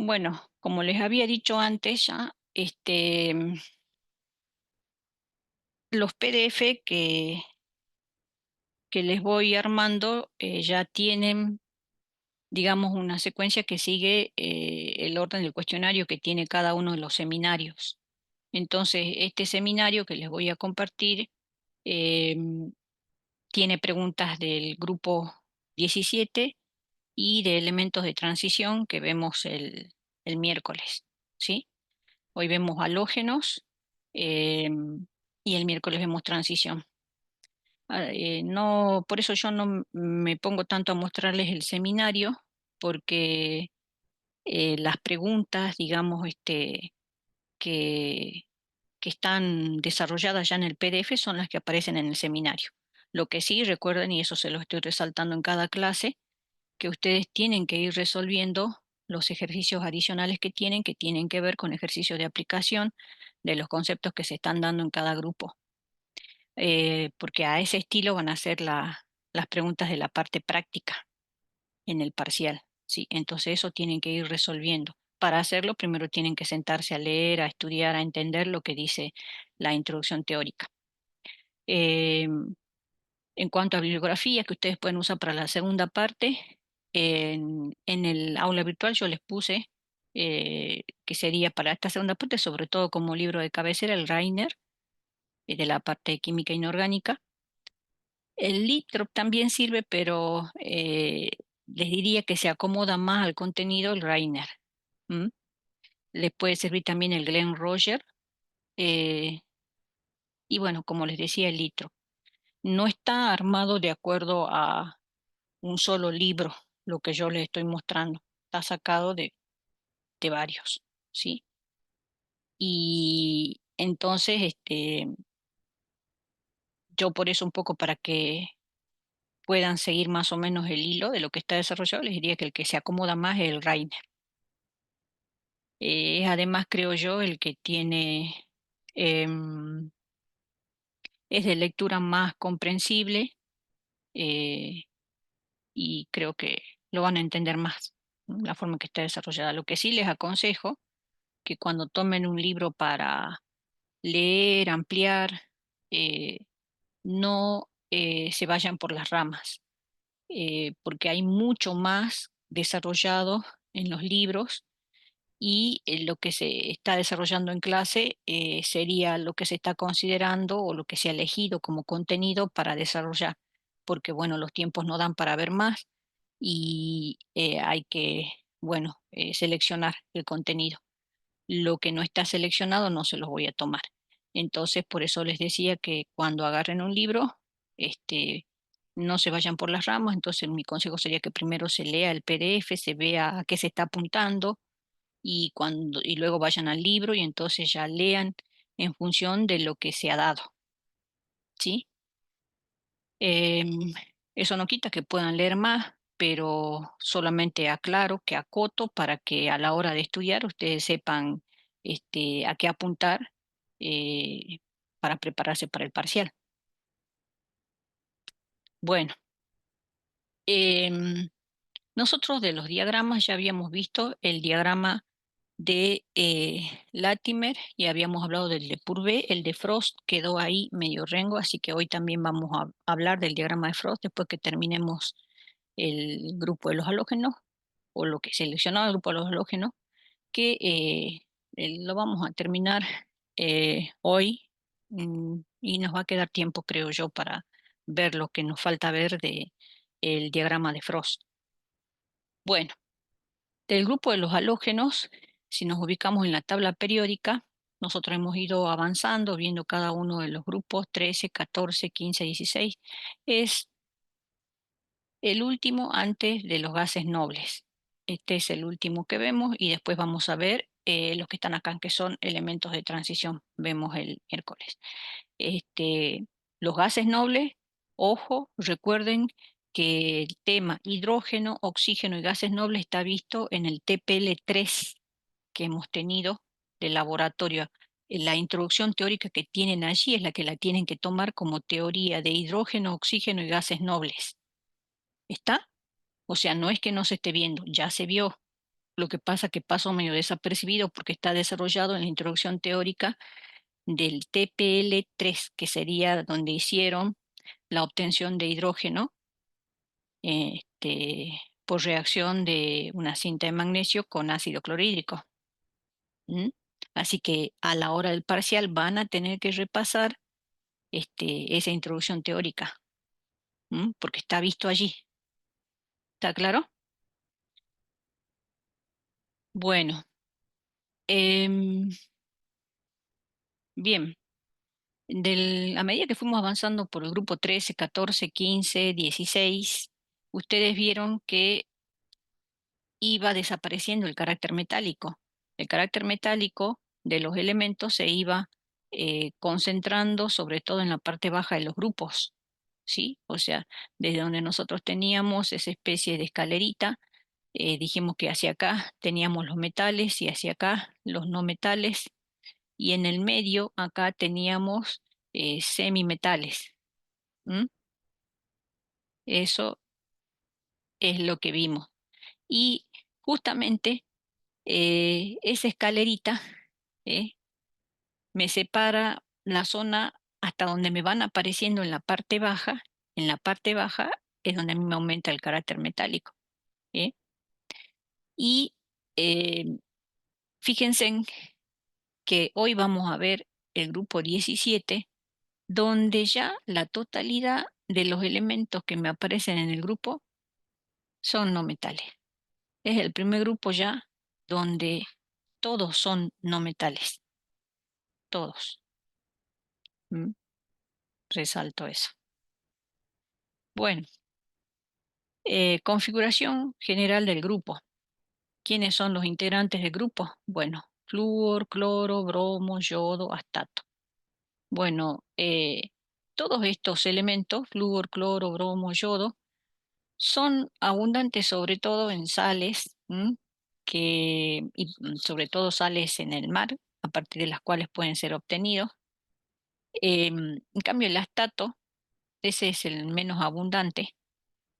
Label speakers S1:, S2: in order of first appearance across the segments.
S1: Bueno, como les había dicho antes ya, los PDF que les voy armando ya tienen, digamos, una secuencia que sigue el orden del cuestionario que tiene cada uno de los seminarios. Entonces, este seminario que les voy a compartir eh, tiene preguntas del grupo 17 y de elementos de transición que vemos el miércoles, ¿sí? Hoy vemos halógenos eh, y el miércoles vemos transición. No, por eso yo no me pongo tanto a mostrarles el seminario, porque las preguntas, digamos, que, que están desarrolladas ya en el PDF son las que aparecen en el seminario. Lo que sí recuerden, y eso se lo estoy resaltando en cada clase, que ustedes tienen que ir resolviendo los ejercicios adicionales que tienen que ver con ejercicios de aplicación de los conceptos que se están dando en cada grupo. Porque a ese estilo van a ser las preguntas de la parte práctica en el parcial, ¿sí? Entonces eso tienen que ir resolviendo. Para hacerlo, primero tienen que sentarse a leer, a estudiar, a entender lo que dice la introducción teórica. Eh, en cuanto a bibliografía que ustedes pueden usar para la segunda parte, en el aula virtual yo les puse que sería para esta segunda parte, sobre todo como libro de cabecera, el Rainer, de la parte de química inorgánica. El Littrop también sirve, pero les diría que se acomoda más al contenido el Rainer. ¿M? Les puede servir también el Glenn Roger. eh, y bueno, como les decía, el Littrop. No está armado de acuerdo a un solo libro, lo que yo les estoy mostrando. Está sacado de varios, ¿sí? Y entonces, yo por eso un poco para que puedan seguir más o menos el hilo de lo que está desarrollado, les diría que el que se acomoda más es el Rainer. Es además, creo yo, el que tiene, em, es de lectura más comprensible eh, y creo que lo van a entender más, ¿no? La forma en que está desarrollada. Lo que sí les aconsejo que cuando tomen un libro para leer, ampliar, eh, no se vayan por las ramas, porque hay mucho más desarrollado en los libros y lo que se está desarrollando en clase sería lo que se está considerando o lo que se ha elegido como contenido para desarrollar, porque bueno, los tiempos no dan para ver más y hay que, bueno, seleccionar el contenido. Lo que no está seleccionado no se los voy a tomar. Entonces, por eso les decía que cuando agarren un libro, no se vayan por las ramas. Entonces, mi consejo sería que primero se lea el PDF, se vea a qué se está apuntando y luego vayan al libro y entonces ya lean en función de lo que se ha dado, ¿sí? Em, Eso no quita que puedan leer más, pero solamente aclaro que acoto para que a la hora de estudiar ustedes sepan a qué apuntar eh, para prepararse para el parcial. Bueno, em, nosotros de los diagramas ya habíamos visto el diagrama de Latimer y habíamos hablado del de Purvé. El de Frost quedó ahí medio rengo, así que hoy también vamos a hablar del diagrama de Frost después que terminemos el grupo de los halógenos o lo que seleccionaba el grupo de los halógenos, que lo vamos a terminar hoy, y nos va a quedar tiempo, creo yo, para ver lo que nos falta ver de el diagrama de Frost. Bueno, del grupo de los halógenos, si nos ubicamos en la tabla periódica, nosotros hemos ido avanzando, viendo cada uno de los grupos, 13, 14, 15, 16. Es el último antes de los gases nobles. Este es el último que vemos y después vamos a ver los que están acá, que son elementos de transición. Vemos el miércoles. Los gases nobles, ojo, recuerden que el tema hidrógeno, oxígeno y gases nobles está visto en el TPL3 que hemos tenido del laboratorio. La introducción teórica que tienen allí es la que la tienen que tomar como teoría de hidrógeno, oxígeno y gases nobles. ¿Está? O sea, no es que no se esté viendo, ya se vio. Lo que pasa que pasó medio desapercibido porque está desarrollado en la introducción teórica del TPL3, que sería donde hicieron la obtención de hidrógeno por reacción de una cinta de magnesio con ácido clorhídrico. ¿Mm? Así que a la hora del parcial van a tener que repasar esa introducción teórica, porque está visto allí. ¿Está claro? Bueno, em, bien. A medida que fuimos avanzando por el grupo 13, 14, 15, 16, ustedes vieron que iba desapareciendo el carácter metálico. El carácter metálico de los elementos se iba concentrando sobre todo en la parte baja de los grupos, ¿sí? O sea, desde donde nosotros teníamos esa especie de escalerita, dijimos que hacia acá teníamos los metales y hacia acá los no metales, y en el medio acá teníamos semimetales. ¿M? Eso es lo que vimos. Y justamente esa escalerita ¿eh? me separa la zona hasta donde me van apareciendo en la parte baja. En la parte baja es donde a mí me aumenta el carácter metálico. ¿Eh? Y eh, fíjense en que hoy vamos a ver el grupo 17, donde ya la totalidad de los elementos que me aparecen en el grupo son no metales. Es el primer grupo ya donde todos son no metales, todos. ¿Mm? Resalto eso. Bueno, configuración general del grupo. ¿Quiénes son los integrantes del grupo? Bueno, flúor, cloro, bromo, yodo, astato. Bueno, todos estos elementos, flúor, cloro, bromo, yodo, son abundantes sobre todo en sales, sobre todo sales en el mar, a partir de las cuales pueden ser obtenidos. En cambio, el astato, ese es el menos abundante,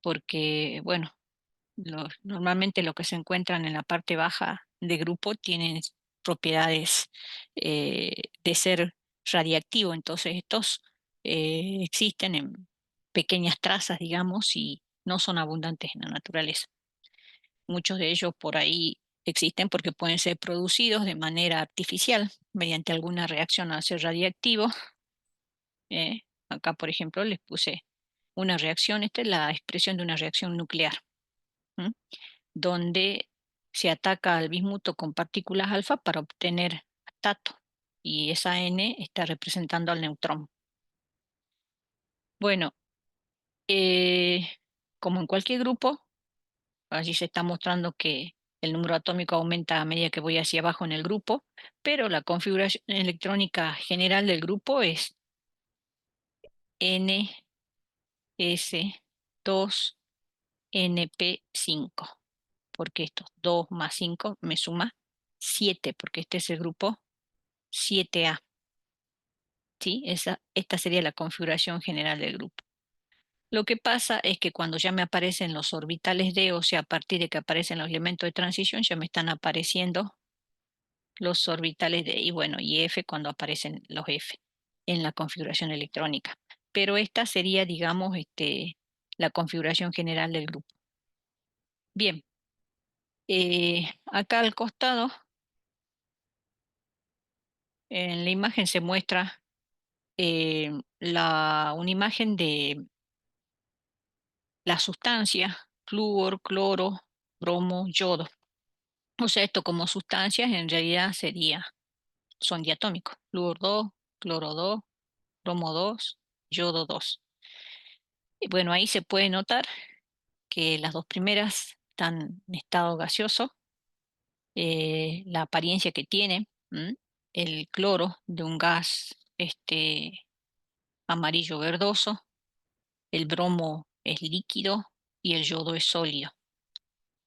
S1: porque, bueno, normalmente lo que se encuentran en la parte baja de grupo tienen propiedades de ser radiactivo, entonces estos existen en pequeñas trazas, digamos, y no son abundantes en la naturaleza. Muchos de ellos por ahí existen porque pueden ser producidos de manera artificial mediante alguna reacción a ser radiactivo. Acá, por ejemplo, les puse una reacción, esta es la expresión de una reacción nuclear, ¿m? Donde se ataca al bismuto con partículas alfa para obtener astato, y esa N está representando al neutrón. Bueno, eh, como en cualquier grupo, allí se está mostrando que el número atómico aumenta a medida que voy hacia abajo en el grupo, pero la configuración electrónica general del grupo es NS2NP5, porque estos 2 más 5 me suma 7, porque este es el grupo 7A. ¿Sí? Esta sería la configuración general del grupo. Lo que pasa es que cuando ya me aparecen los orbitales D, o sea, a partir de que aparecen los elementos de transición, ya me están apareciendo los orbitales D y bueno, y F cuando aparecen los F en la configuración electrónica. Pero esta sería, digamos, la configuración general del grupo. Bien, acá al costado, en la imagen se muestra una imagen de la sustancia, flúor, cloro, bromo, yodo. O sea, esto como sustancias en realidad son diatómicos. Flúor 2, cloro 2, bromo 2, yodo 2. Y bueno, ahí se puede notar que las dos primeras están en estado gaseoso, la apariencia que tiene, el cloro de un gas amarillo verdoso, el bromo es líquido y el yodo es sólido.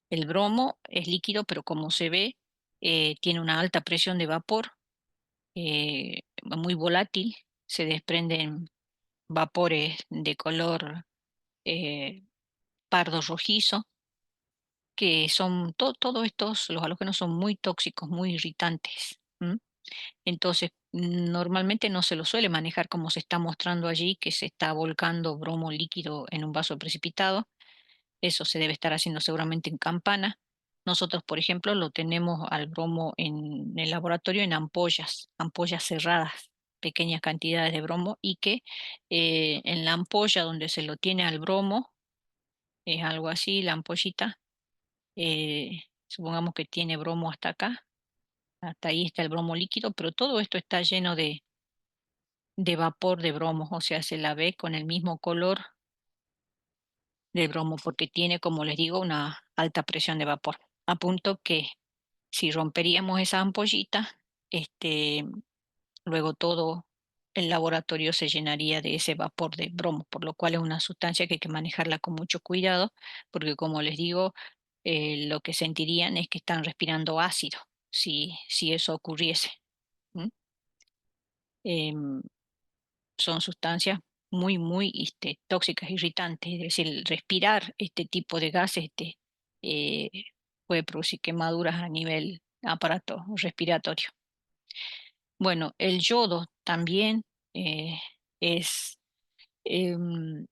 S1: El bromo es líquido, pero como se ve, tiene una alta presión de vapor, muy volátil, se desprenden vapores de color eh, pardo rojizo, que son todos estos, los halógenos son muy tóxicos, muy irritantes. ¿M? Entonces, normalmente no se lo suele manejar como se está mostrando allí, que se está volcando bromo líquido en un vaso precipitado. Eso se debe estar haciendo seguramente en campana. Nosotros, por ejemplo, lo tenemos al bromo en el laboratorio en ampollas, ampollas cerradas, pequeñas cantidades de bromo, y que en la ampolla donde se lo tiene al bromo, es algo así, la ampollita, supongamos que tiene bromo hasta acá, hasta ahí está el bromo líquido, pero todo esto está lleno de vapor de bromo, o sea, se la ve con el mismo color del bromo, porque tiene, como les digo, una alta presión de vapor, a punto que si romperíamos esa ampollita, luego todo el laboratorio se llenaría de ese vapor de bromo, por lo cual es una sustancia que hay que manejarla con mucho cuidado, porque como les digo, lo que sentirían es que están respirando ácido, si eso ocurriese. ¿M? Em, Son sustancias muy tóxicas, irritantes, es decir, respirar este tipo de gases eh, puede producir quemaduras a nivel aparato respiratorio. Bueno, el yodo también es, em,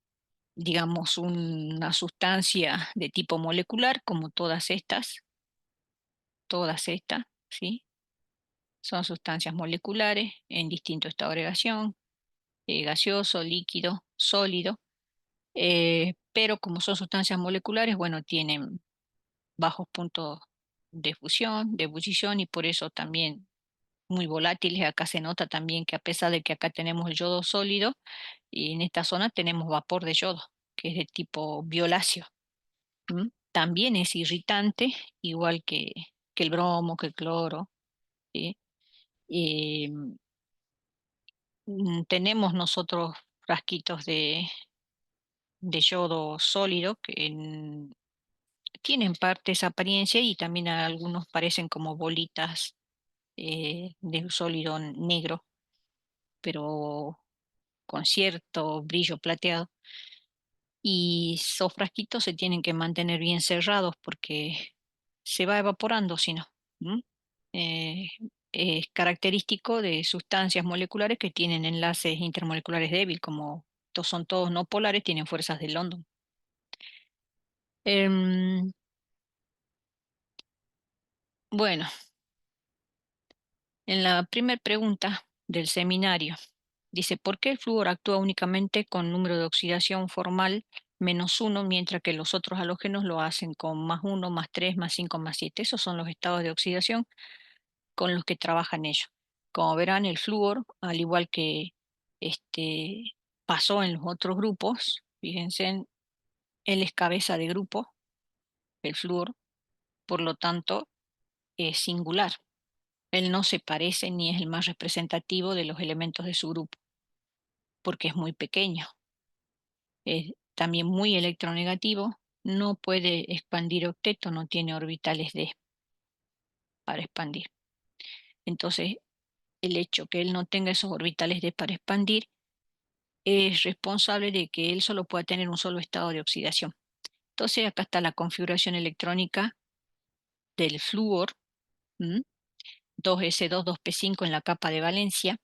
S1: digamos, una sustancia de tipo molecular, como todas estas, ¿sí? Son sustancias moleculares en distinto estado de agregación, gaseoso, líquido, sólido. Pero como son sustancias moleculares, bueno, tienen bajos puntos de fusión, de ebullición y por eso también muy volátiles. Acá se nota también que a pesar de que acá tenemos el yodo sólido, y en esta zona tenemos vapor de yodo, que es de tipo violáceo. ¿M? También es irritante, igual que el bromo, que el cloro. ¿Sí? Eh, Tenemos nosotros frasquitos de yodo sólido que tienen parte esa apariencia y también algunos parecen como bolitas de un sólido negro, pero con cierto brillo plateado. Y esos frasquitos se tienen que mantener bien cerrados porque se va evaporando si no. ¿M? Eh, es característico de sustancias moleculares que tienen enlaces intermoleculares débiles, como son todos no polares, tienen fuerzas de London. Em, bueno, en la primera pregunta del seminario, dice, ¿por qué el flúor actúa únicamente con número de oxidación formal -1, mientras que los otros halógenos lo hacen con +1, +3, +5, +7? Esos son los estados de oxidación con los que trabajan ellos. Como verán, el flúor, al igual que pasó en los otros grupos, fíjense, él es cabeza de grupo, el flúor, por lo tanto, es singular. Él no se parece ni es el más representativo de los elementos de su grupo, porque es muy pequeño. Es también muy electronegativo, no puede expandir octeto, no tiene orbitales d para expandir. Entonces, el hecho que él no tenga esos orbitales d para expandir es responsable de que él solo pueda tener un solo estado de oxidación. Entonces, acá está la configuración electrónica del flúor, 2s2, 2p5 en la capa de valencia.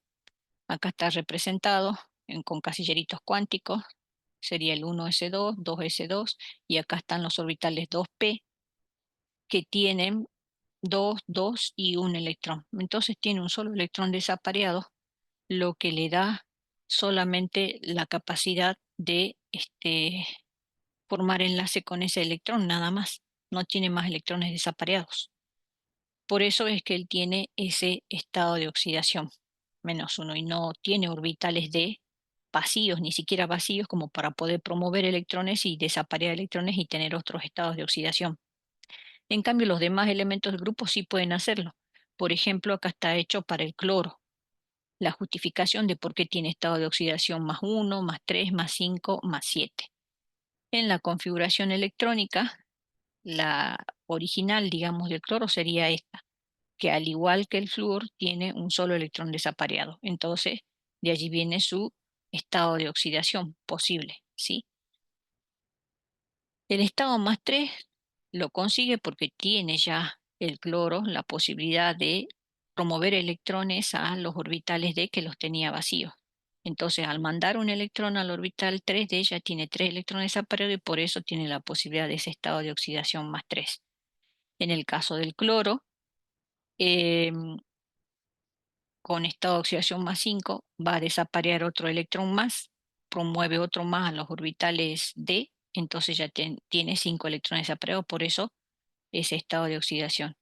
S1: Acá está representado con casilleritos cuánticos, sería el 1s2, 2s2, y acá están los orbitales 2p que tienen 2, 2 y un electrón. Entonces tiene un solo electrón desapareado, lo que le da solamente la capacidad de formar enlace con ese electrón, nada más. No tiene más electrones desapareados. Por eso es que él tiene ese estado de oxidación, -1, y no tiene orbitales de vacíos, ni siquiera vacíos, como para poder promover electrones y desaparecer electrones y tener otros estados de oxidación. En cambio, los demás elementos del grupo sí pueden hacerlo. Por ejemplo, acá está hecho para el cloro. La justificación de por qué tiene estado de oxidación +1, +3, +5, +7. En la configuración electrónica, la original, digamos, del cloro sería esta, que al igual que el flúor, tiene un solo electrón desapareado. Entonces, de allí viene su estado de oxidación posible, ¿sí? El estado +3 Lo consigue porque tiene ya el cloro la posibilidad de promover electrones a los orbitales D que los tenía vacíos. Entonces, al mandar un electrón al orbital 3D, ya tiene 3 electrones separados y por eso tiene la posibilidad de ese estado de oxidación más 3. En el caso del cloro, con estado de oxidación más 5 va a desaparecer otro electrón más, promueve otro más a los orbitales D, entonces ya tiene 5 electrones separados, por eso ese estado de oxidación.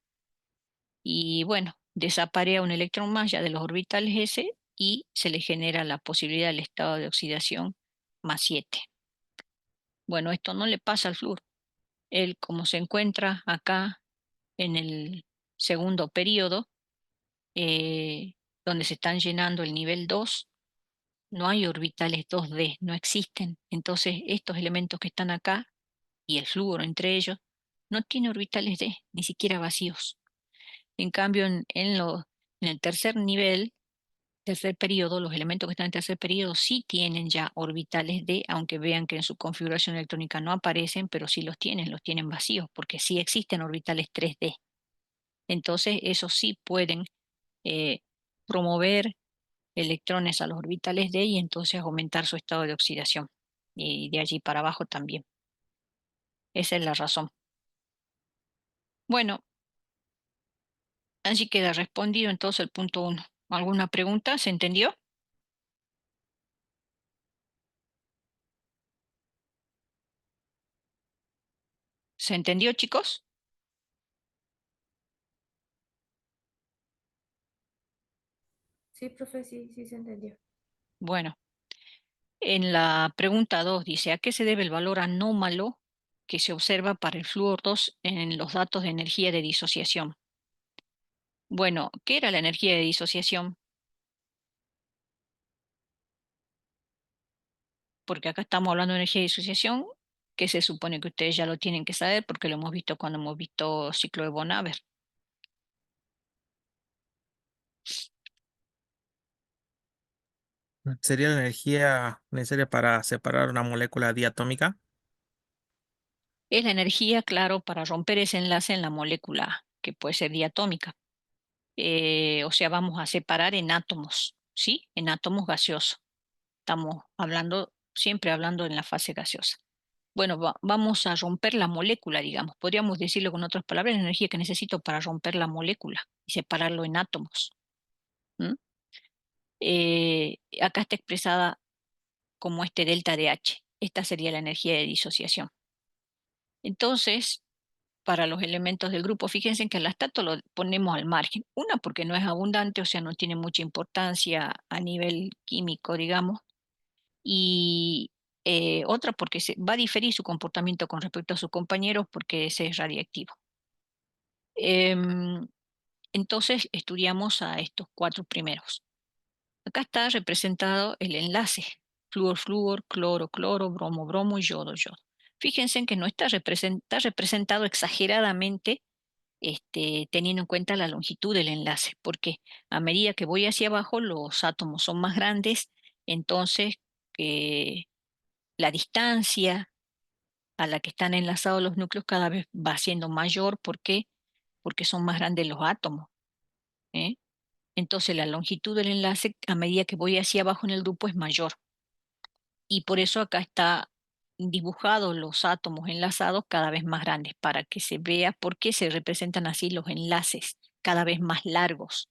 S1: Y bueno, desaparece un electrón más ya de los orbitales S y se le genera la posibilidad del estado de oxidación más 7. Bueno, esto no le pasa al flúor. Él, como se encuentra acá en el segundo periodo, eh, donde se están llenando el nivel 2, no hay orbitales 2D, no existen. Entonces, estos elementos que están acá y el flúor entre ellos, no tiene orbitales D, ni siquiera vacíos. En cambio, en el tercer nivel, tercer periodo, los elementos que están en tercer periodo sí tienen ya orbitales D, aunque vean que en su configuración electrónica no aparecen, pero sí los tienen vacíos, porque sí existen orbitales 3D. Entonces, esos sí pueden eh, promover electrones a los orbitales D y entonces aumentar su estado de oxidación. Y de allí para abajo también. Esa es la razón. Bueno, así queda respondido entonces el punto 1. ¿Alguna pregunta? ¿Se entendió? ¿Se entendió, chicos?
S2: Sí, profe, sí, sí se entendió.
S1: Bueno, en la pregunta 2 dice, ¿a qué se debe el valor anómalo que se observa para el flúor 2 en los datos de energía de disociación? Bueno, ¿qué era la energía de disociación? Porque acá estamos hablando de energía de disociación, que se supone que ustedes ya lo tienen que saber porque lo hemos visto cuando hemos visto ciclo de Von-Haber.
S3: ¿Sería la energía necesaria para separar una molécula diatómica?
S1: Es la energía, claro, para romper ese enlace en la molécula, que puede ser diatómica. O sea, vamos a separar en átomos, ¿sí? En átomos gaseosos. Estamos hablando, siempre hablando en la fase gaseosa. Bueno, vamos a romper la molécula, digamos. Podríamos decirlo con otras palabras, la energía que necesito para romper la molécula y separarlo en átomos. ¿M? Acá está expresada como este delta de H. Esta sería la energía de disociación. Entonces, para los elementos del grupo, fíjense que al lactato lo ponemos al margen. Una, porque no es abundante, o sea, no tiene mucha importancia a nivel químico, digamos. Y otra, porque va a diferir su comportamiento con respecto a sus compañeros, porque ese es radiactivo. Em, entonces, estudiamos a estos 4 primeros. Acá está representado el enlace: flúor, flúor, cloro, cloro, bromo, bromo y yodo, yodo. Fíjense en que no está representado exageradamente, teniendo en cuenta la longitud del enlace, porque a medida que voy hacia abajo los átomos son más grandes, entonces eh, la distancia a la que están enlazados los núcleos cada vez va siendo mayor. ¿Por qué? Porque son más grandes los átomos, ¿eh? Entonces la longitud del enlace a medida que voy hacia abajo en el grupo es mayor. Y por eso acá está dibujados los átomos enlazados cada vez más grandes, para que se vea por qué se representan así los enlaces cada vez más largos.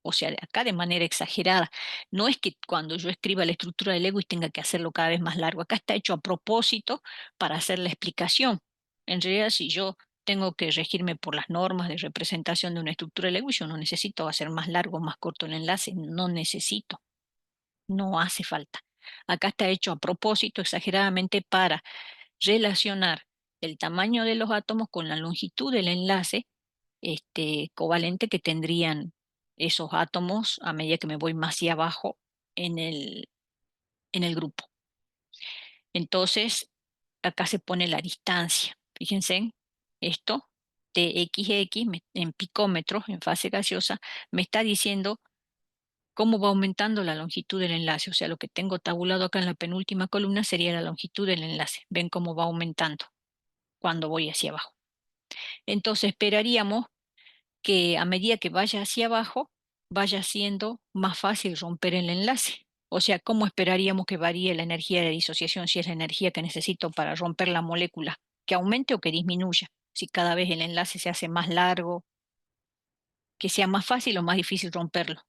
S1: O sea, de acá de manera exagerada. No es que cuando yo escriba la estructura del Lewis tenga que hacerlo cada vez más largo. Acá está hecho a propósito para hacer la explicación. En realidad, si yo tengo que regirme por las normas de representación de una estructura de Lewis, yo no necesito hacer más largo o más corto el enlace. No necesito. No hace falta. Acá está hecho a propósito, exageradamente, para relacionar el tamaño de los átomos con la longitud del enlace covalente que tendrían esos átomos a medida que me voy más hacia abajo en el grupo. Entonces, acá se pone la distancia. Fíjense, esto, TXX, en picómetros, en fase gaseosa, me está diciendo cómo va aumentando la longitud del enlace. O sea, lo que tengo tabulado acá en la penúltima columna sería la longitud del enlace. Ven cómo va aumentando. cuando voy hacia abajo. Entonces esperaríamos que a medida que vaya hacia abajo, vaya siendo más fácil romper el enlace. O sea, ¿cómo esperaríamos que varíe la energía de disociación si es la energía que necesito para romper la molécula? ¿Que aumente o que disminuya? Si cada vez el enlace se hace más largo, que sea más fácil o más difícil romperlo.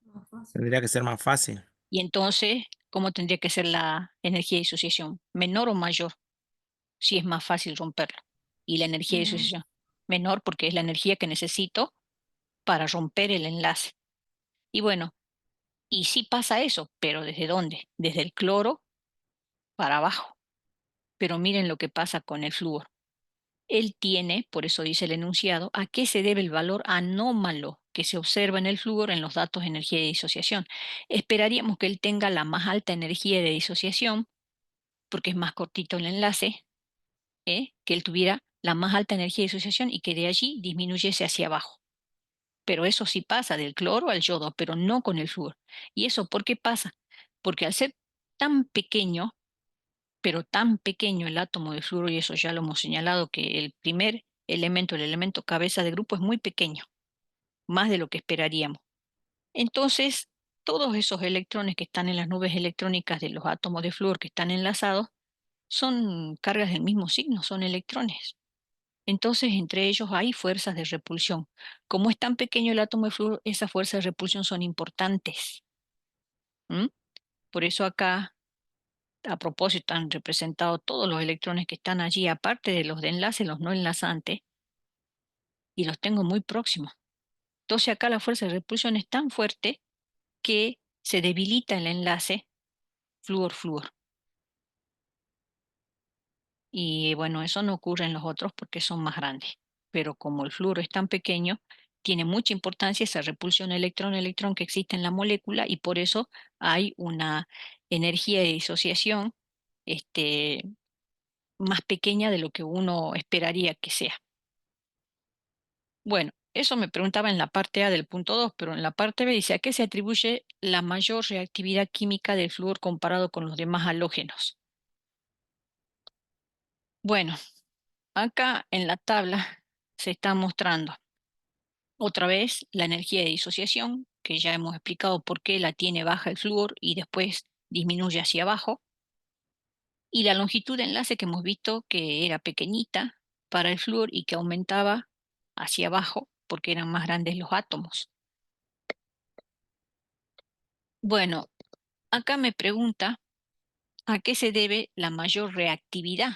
S2: Más fácil.
S3: Tendría que ser más fácil.
S1: Y entonces, ¿cómo tendría que ser la energía de disociación? ¿Menor o mayor? Si es más fácil romperlo. Y la energía de
S2: Menor.
S1: disociación menor porque es la energía que necesito para romper el enlace. Y bueno, y sí pasa eso, pero ¿desde dónde? Desde el cloro para abajo. Pero miren lo que pasa con el flúor. Él tiene, por eso dice el enunciado, a qué se debe el valor anómalo que se observa en el flúor en los datos de energía de disociación. Esperaríamos que él tenga la más alta energía de disociación, porque es más cortito el enlace, que él tuviera la más alta energía de disociación y que de allí disminuyese hacia abajo. Pero eso sí pasa del cloro al yodo, pero no con el flúor. ¿Y eso por qué pasa? Porque al ser tan pequeño, pero tan pequeño el átomo de flúor, y eso ya lo hemos señalado, que el primer elemento, el elemento cabeza de grupo, es muy pequeño, más de lo que esperaríamos. Entonces, todos esos electrones que están en las nubes electrónicas de los átomos de flúor que están enlazados son cargas del mismo signo, son electrones. Entonces, entre ellos hay fuerzas de repulsión. Como es tan pequeño el átomo de flúor, esas fuerzas de repulsión son importantes. ¿Mm? Por eso acá, a propósito, han representado todos los electrones que están allí, aparte de los de enlace, los no enlazantes, y los tengo muy próximos. Entonces acá la fuerza de repulsión es tan fuerte que se debilita el enlace flúor-flúor. Y bueno, eso no ocurre en los otros porque son más grandes. Pero como el flúor es tan pequeño, tiene mucha importancia esa repulsión electrón-electrón que existe en la molécula y por eso hay una energía de disociación este, más pequeña de lo que uno esperaría que sea. Bueno, eso me preguntaba en la parte A del punto 2, pero en la parte B dice, ¿a qué se atribuye la mayor reactividad química del flúor comparado con los demás halógenos? Bueno, acá en la tabla se está mostrando otra vez la energía de disociación, que ya hemos explicado por qué la tiene baja el flúor y después disminuye hacia abajo, y la longitud de enlace que hemos visto que era pequeñita para el flúor y que aumentaba hacia abajo porque eran más grandes los átomos. Bueno, acá me pregunta a qué se debe la mayor reactividad.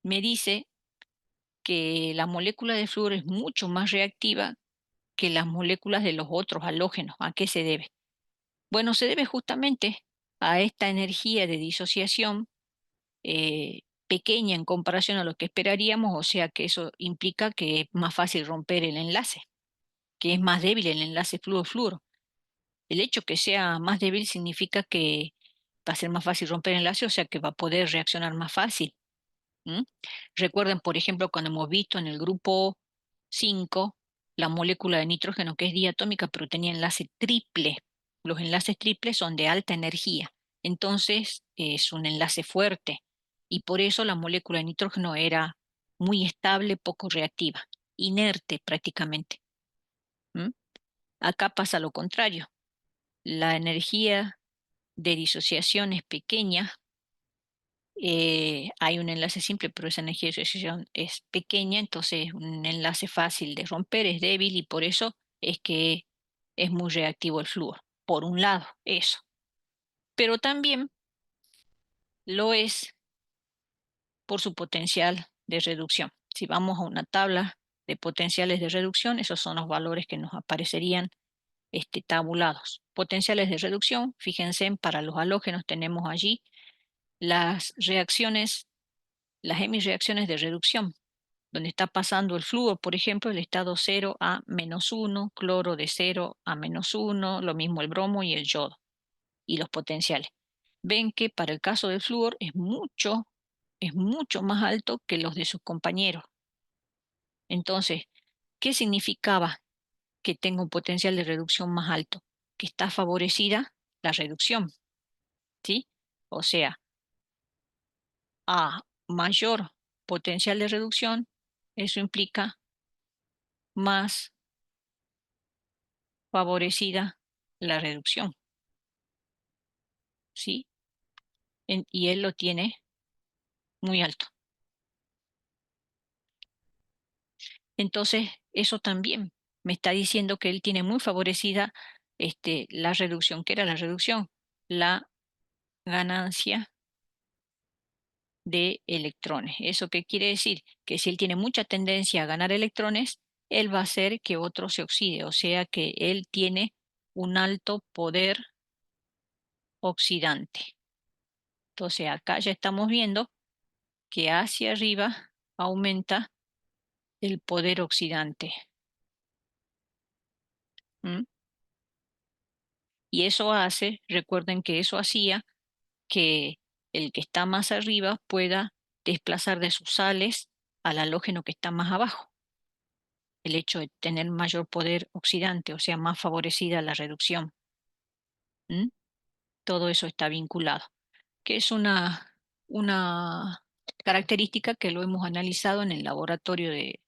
S1: Me dice que la molécula de flúor es mucho más reactiva que las moléculas de los otros halógenos. ¿A qué se debe? Bueno, se debe justamente a esta energía de disociación pequeña en comparación a lo que esperaríamos, o sea que eso implica que es más fácil romper el enlace, que es más débil el enlace flúor-flúor. El hecho que sea más débil significa que va a ser más fácil romper el enlace, o sea que va a poder reaccionar más fácil. ¿Mm? Recuerden, por ejemplo, cuando hemos visto en el grupo 5 la molécula de nitrógeno que es diatómica, pero tenía enlace triple. Los enlaces triples son de alta energía, entonces es un enlace fuerte y por eso la molécula de nitrógeno era muy estable, poco reactiva, inerte prácticamente. ¿Mm? Acá pasa lo contrario. La energía de disociación es pequeña, hay un enlace simple, pero esa energía de asociación es pequeña, entonces es un enlace fácil de romper, es débil y por eso es que es muy reactivo el flúor. Por un lado, eso. Pero también lo es por su potencial de reducción. Si vamos a una tabla de potenciales de reducción, esos son los valores que nos aparecerían tabulados. Potenciales de reducción, fíjense, para los halógenos tenemos allí las reacciones, las hemireacciones de reducción donde está pasando el flúor, por ejemplo, el estado 0 a -1, cloro de 0 a -1, lo mismo el bromo y el yodo, y los potenciales. Ven que para el caso del flúor es mucho más alto que los de sus compañeros. Entonces, ¿qué significaba que tenga un potencial de reducción más alto? Que está favorecida la reducción, ¿sí? O sea, a mayor potencial de reducción, eso implica más favorecida la reducción, ¿sí? Y él lo tiene muy alto. Entonces, eso también me está diciendo que él tiene muy favorecida la reducción. ¿Qué era la reducción? La ganancia de electrones. ¿Eso qué quiere decir? Que si él tiene mucha tendencia a ganar electrones, él va a hacer que otro se oxide, o sea que él tiene un alto poder oxidante. Entonces acá ya estamos viendo que hacia arriba aumenta el poder oxidante. ¿Mm? Y eso hace, recuerden que eso hacía que el que está más arriba pueda desplazar de sus sales al halógeno que está más abajo. El hecho de tener mayor poder oxidante, o sea, más favorecida la reducción. ¿Mm? Todo eso está vinculado, que es una característica que lo hemos analizado en el laboratorio de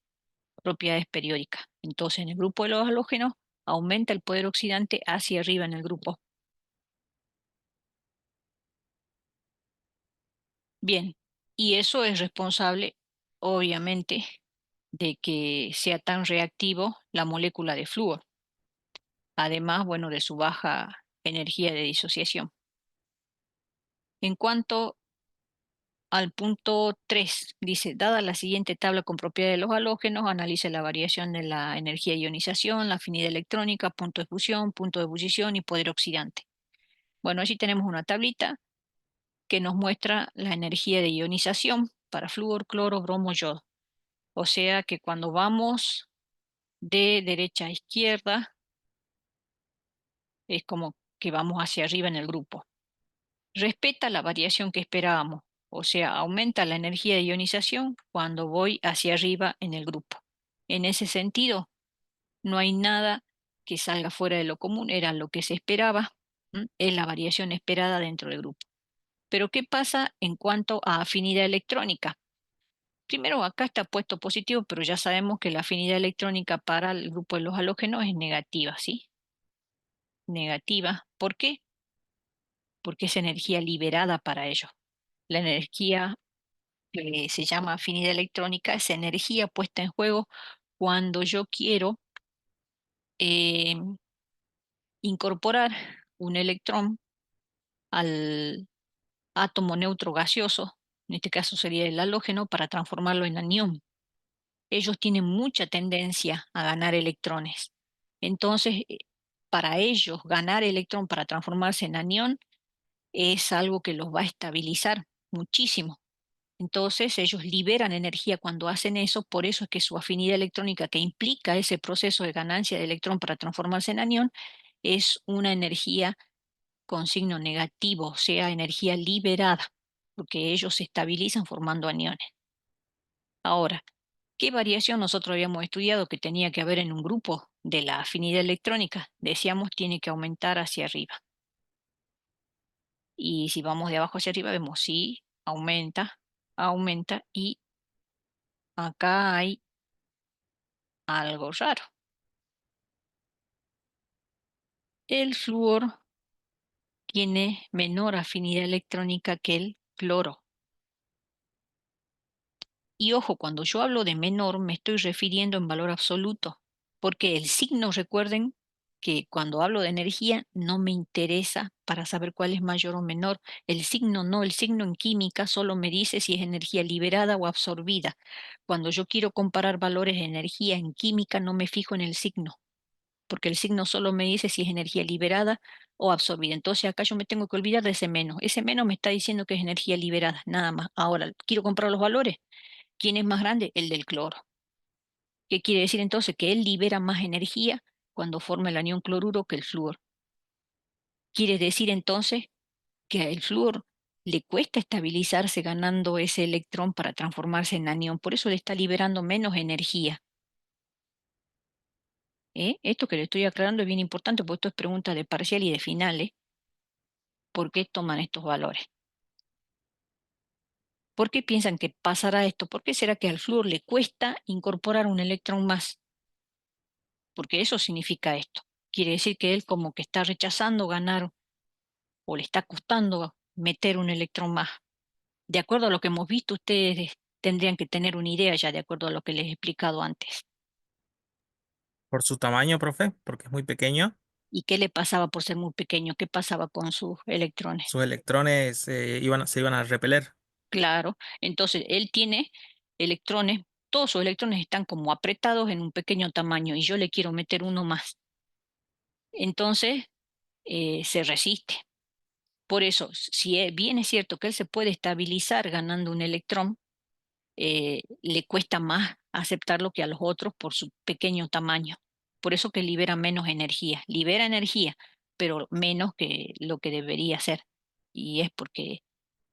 S1: propiedades periódicas. Entonces, en el grupo de los halógenos aumenta el poder oxidante hacia arriba en el grupo. Bien, y eso es responsable, obviamente, de que sea tan reactivo la molécula de flúor. Además, bueno, de su baja energía de disociación. En cuanto al punto 3, dice, dada la siguiente tabla con propiedades de los halógenos, analice la variación de la energía de ionización, la afinidad electrónica, punto de fusión, punto de ebullición y poder oxidante. Bueno, allí tenemos una tablita que nos muestra la energía de ionización para flúor, cloro, bromo, yodo. O sea que cuando vamos de derecha a izquierda, es como que vamos hacia arriba en el grupo. Respeta la variación que esperábamos, o sea, aumenta la energía de ionización cuando voy hacia arriba en el grupo. En ese sentido, no hay nada que salga fuera de lo común, era lo que se esperaba, es la variación esperada dentro del grupo. Pero ¿qué pasa en cuanto a afinidad electrónica? Primero, acá está puesto positivo, pero ya sabemos que la afinidad electrónica para el grupo de los halógenos es negativa, ¿sí? Negativa. ¿Por qué? Porque es energía liberada para ellos. La energía que se llama afinidad electrónica es energía puesta en juego cuando yo quiero eh, incorporar un electrón al átomo neutro gaseoso, en este caso sería el halógeno, para transformarlo en anión. Ellos tienen mucha tendencia a ganar electrones. Entonces, para ellos, ganar electrón para transformarse en anión es algo que los va a estabilizar muchísimo. Entonces, ellos liberan energía cuando hacen eso, por eso es que su afinidad electrónica que implica ese proceso de ganancia de electrón para transformarse en anión es una energía con signo negativo, o sea, energía liberada, porque ellos se estabilizan formando aniones. Ahora, ¿qué variación nosotros habíamos estudiado que tenía que haber en un grupo de la afinidad electrónica? Decíamos tiene que aumentar hacia arriba. Y si vamos de abajo hacia arriba, vemos sí, aumenta, aumenta y acá hay algo raro. El flúor tiene menor afinidad electrónica que el cloro. Y ojo, cuando yo hablo de menor, me estoy refiriendo en valor absoluto, porque el signo, recuerden que cuando hablo de energía, no me interesa para saber cuál es mayor o menor. El signo no, el signo en química solo me dice si es energía liberada o absorbida. Cuando yo quiero comparar valores de energía en química, no me fijo en el signo, porque el signo solo me dice si es energía liberada o absorbida. Entonces acá yo me tengo que olvidar de ese menos. Ese menos me está diciendo que es energía liberada, nada más. Ahora, quiero comprar los valores. ¿Quién es más grande? El del cloro. ¿Qué quiere decir entonces? Que él libera más energía cuando forma el anión cloruro que el flúor. Quiere decir entonces que al flúor le cuesta estabilizarse ganando ese electrón para transformarse en anión. Por eso le está liberando menos energía. Esto que le estoy aclarando es bien importante porque esto es pregunta de parcial y de finales. ¿Por qué toman estos valores? ¿Por qué piensan que pasará esto? ¿Por qué será que al flúor le cuesta incorporar un electrón más? Porque eso significa esto. Quiere decir que él como que está rechazando ganar o le está costando meter un electrón más. De acuerdo a lo que hemos visto, ustedes tendrían que tener una idea ya de acuerdo a lo que les he explicado antes.
S3: Por su tamaño, profe, porque es muy pequeño.
S1: ¿Y qué le pasaba por ser muy pequeño? ¿Qué pasaba con sus electrones?
S3: Sus electrones se iban a repeler.
S1: Claro, entonces él tiene electrones, todos sus electrones están como apretados en un pequeño tamaño y yo le quiero meter uno más. Entonces se resiste. Por eso, si bien es cierto que él se puede estabilizar ganando un electrón, le cuesta más aceptarlo que a los otros por su pequeño tamaño. Por eso que libera energía, pero menos que lo que debería ser. Y es porque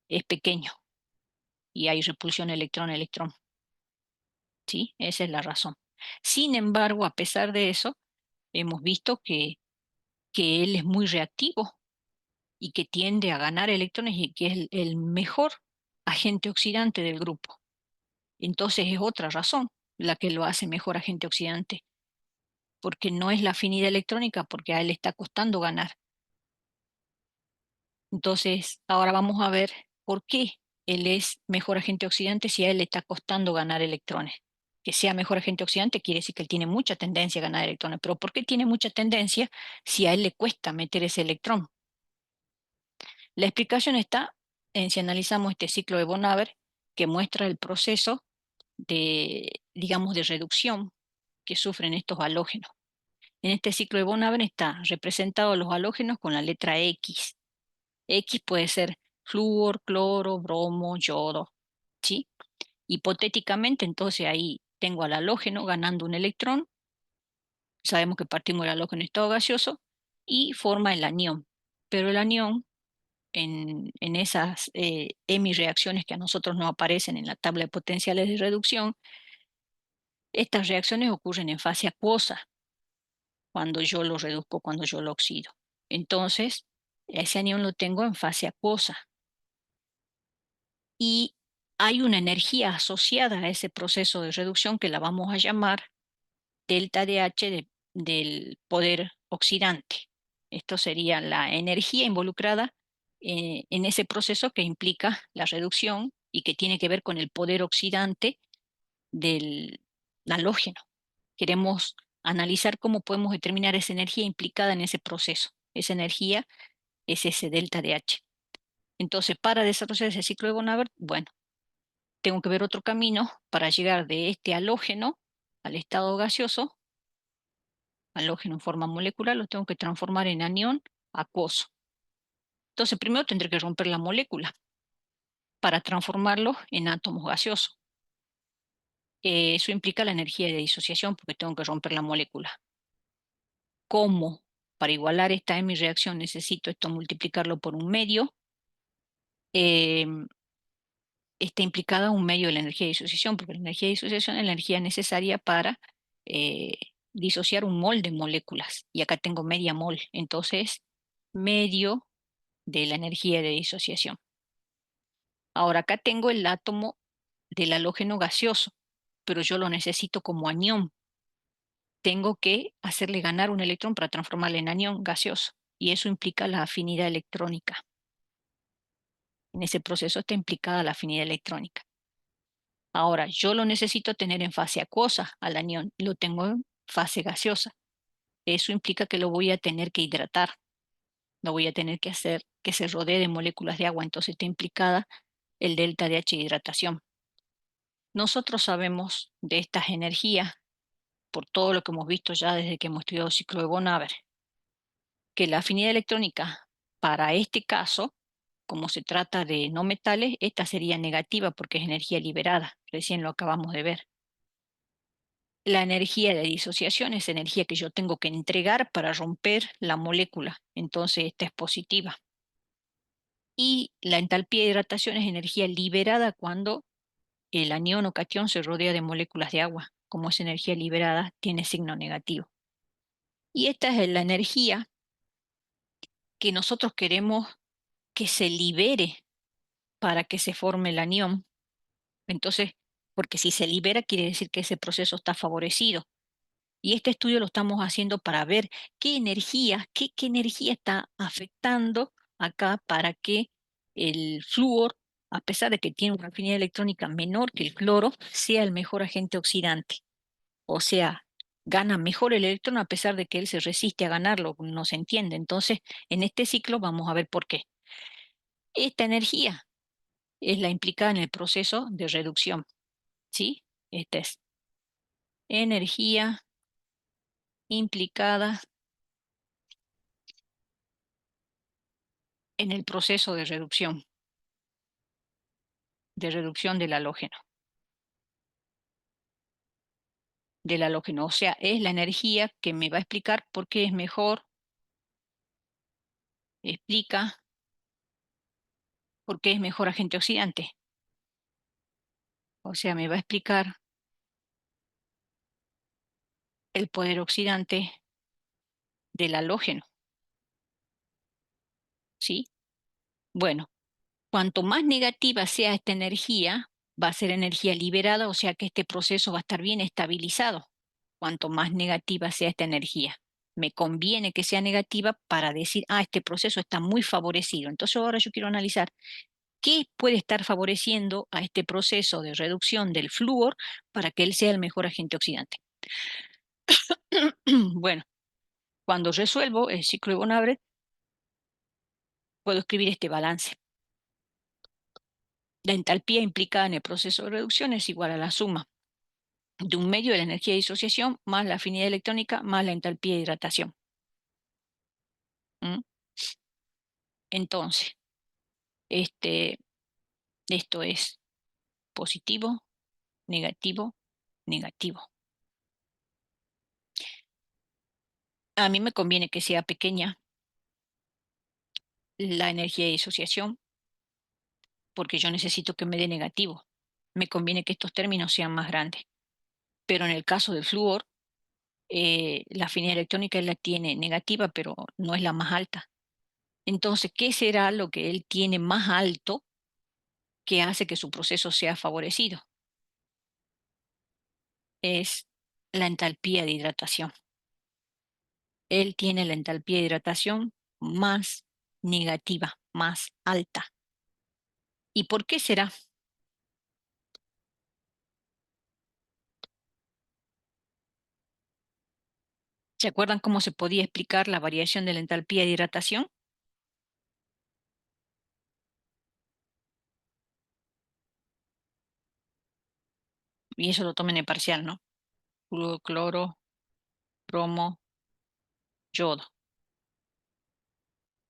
S1: es pequeño y hay repulsión electrón-electrón. ¿Sí? Esa es la razón. Sin embargo, a pesar de eso, hemos visto que él es muy reactivo y que tiende a ganar electrones y que es el mejor agente oxidante del grupo. Entonces es otra razón la que lo hace mejor agente oxidante, porque no es la afinidad electrónica, porque a él le está costando ganar. Entonces, ahora vamos a ver por qué él es mejor agente oxidante si a él le está costando ganar electrones. Que sea mejor agente oxidante quiere decir que él tiene mucha tendencia a ganar electrones, pero ¿por qué tiene mucha tendencia si a él le cuesta meter ese electrón? La explicación está en si analizamos este ciclo de von Haber que muestra el proceso de, digamos, de reducción que sufren estos halógenos. En este ciclo de von Haber está representado los halógenos con la letra X. X puede ser flúor, cloro, bromo, yodo, ¿sí? Hipotéticamente, entonces ahí tengo al halógeno ganando un electrón, sabemos que partimos del halógeno en estado gaseoso y forma el anión. Pero el anión, en esas hemireacciones que a nosotros no aparecen en la tabla de potenciales de reducción, estas reacciones ocurren en fase acuosa, cuando yo lo reduzco, cuando yo lo oxido. Entonces, ese anión lo tengo en fase acuosa. Y hay una energía asociada a ese proceso de reducción que la vamos a llamar delta DH del poder oxidante. Esto sería la energía involucrada en ese proceso que implica la reducción y que tiene que ver con el poder oxidante del halógeno. Queremos analizar cómo podemos determinar esa energía implicada en ese proceso. Esa energía es ese delta de H. Entonces, para desarrollar ese ciclo de von Haber, bueno, tengo que ver otro camino para llegar de este halógeno al estado gaseoso, halógeno en forma molecular, lo tengo que transformar en anión acuoso. Entonces, primero tendré que romper la molécula para transformarlo en átomos gaseosos. Eso implica la energía de disociación porque tengo que romper la molécula. ¿Cómo? Para igualar esta mi reacción necesito esto multiplicarlo por un medio. Está implicada un medio de la energía de disociación, porque la energía de disociación es la energía necesaria para eh, disociar un mol de moléculas. Y acá tengo media mol, entonces medio de la energía de disociación. Ahora acá tengo el átomo del halógeno gaseoso, pero yo lo necesito como anión. Tengo que hacerle ganar un electrón para transformarle en anión gaseoso, y eso implica la afinidad electrónica. En ese proceso está implicada la afinidad electrónica. Ahora, yo lo necesito tener en fase acuosa al anión, lo tengo en fase gaseosa. Eso implica que lo voy a tener que hidratar, lo voy a tener que hacer que se rodee de moléculas de agua, entonces está implicada el delta de H de hidratación. Nosotros sabemos de estas energías, por todo lo que hemos visto ya desde que hemos estudiado el ciclo de von Haber, que la afinidad electrónica para este caso, como se trata de no metales, esta sería negativa porque es energía liberada, recién lo acabamos de ver. La energía de disociación es energía que yo tengo que entregar para romper la molécula, entonces esta es positiva. Y la entalpía de hidratación es energía liberada cuando el anión o catión se rodea de moléculas de agua. Como es energía liberada, tiene signo negativo. Y esta es la energía que nosotros queremos que se libere para que se forme el anión, Entonces, porque si se libera, quiere decir que ese proceso está favorecido. Y este estudio lo estamos haciendo para ver qué energía está afectando acá para que el flúor, a pesar de que tiene una afinidad electrónica menor que el cloro, sea el mejor agente oxidante. O sea, gana mejor el electrón a pesar de que él se resiste a ganarlo, no se entiende. Entonces, en este ciclo vamos a ver por qué. Esta energía es la implicada en el proceso de reducción, ¿sí? Esta es energía implicada en el proceso de reducción del halógeno. O sea, es la energía que me va a explicar por qué es mejor, explica por qué es mejor agente oxidante. O sea, me va a explicar el poder oxidante del halógeno, ¿sí? Bueno, cuanto más negativa sea esta energía, va a ser energía liberada, o sea que este proceso va a estar bien estabilizado. Cuanto más negativa sea esta energía. Me conviene que sea negativa para decir, este proceso está muy favorecido. Entonces ahora yo quiero analizar qué puede estar favoreciendo a este proceso de reducción del flúor para que él sea el mejor agente oxidante. Bueno, cuando resuelvo el ciclo de Bonavre, puedo escribir este balance. La entalpía implicada en el proceso de reducción es igual a la suma de un medio de la energía de disociación más la afinidad electrónica más la entalpía de hidratación. ¿Mm? Entonces, esto es positivo, negativo, negativo. A mí me conviene que sea pequeña la energía de disociación porque yo necesito que me dé negativo. Me conviene que estos términos sean más grandes. Pero en el caso del flúor, la afinidad electrónica él la tiene negativa, pero no es la más alta. Entonces, ¿qué será lo que él tiene más alto que hace que su proceso sea favorecido? Es la entalpía de hidratación. Él tiene la entalpía de hidratación más negativa, más alta. ¿Y por qué será? ¿Se acuerdan cómo se podía explicar la variación de la entalpía de hidratación? Y eso lo tomen en parcial, ¿no? Flúor, cloro, bromo, yodo.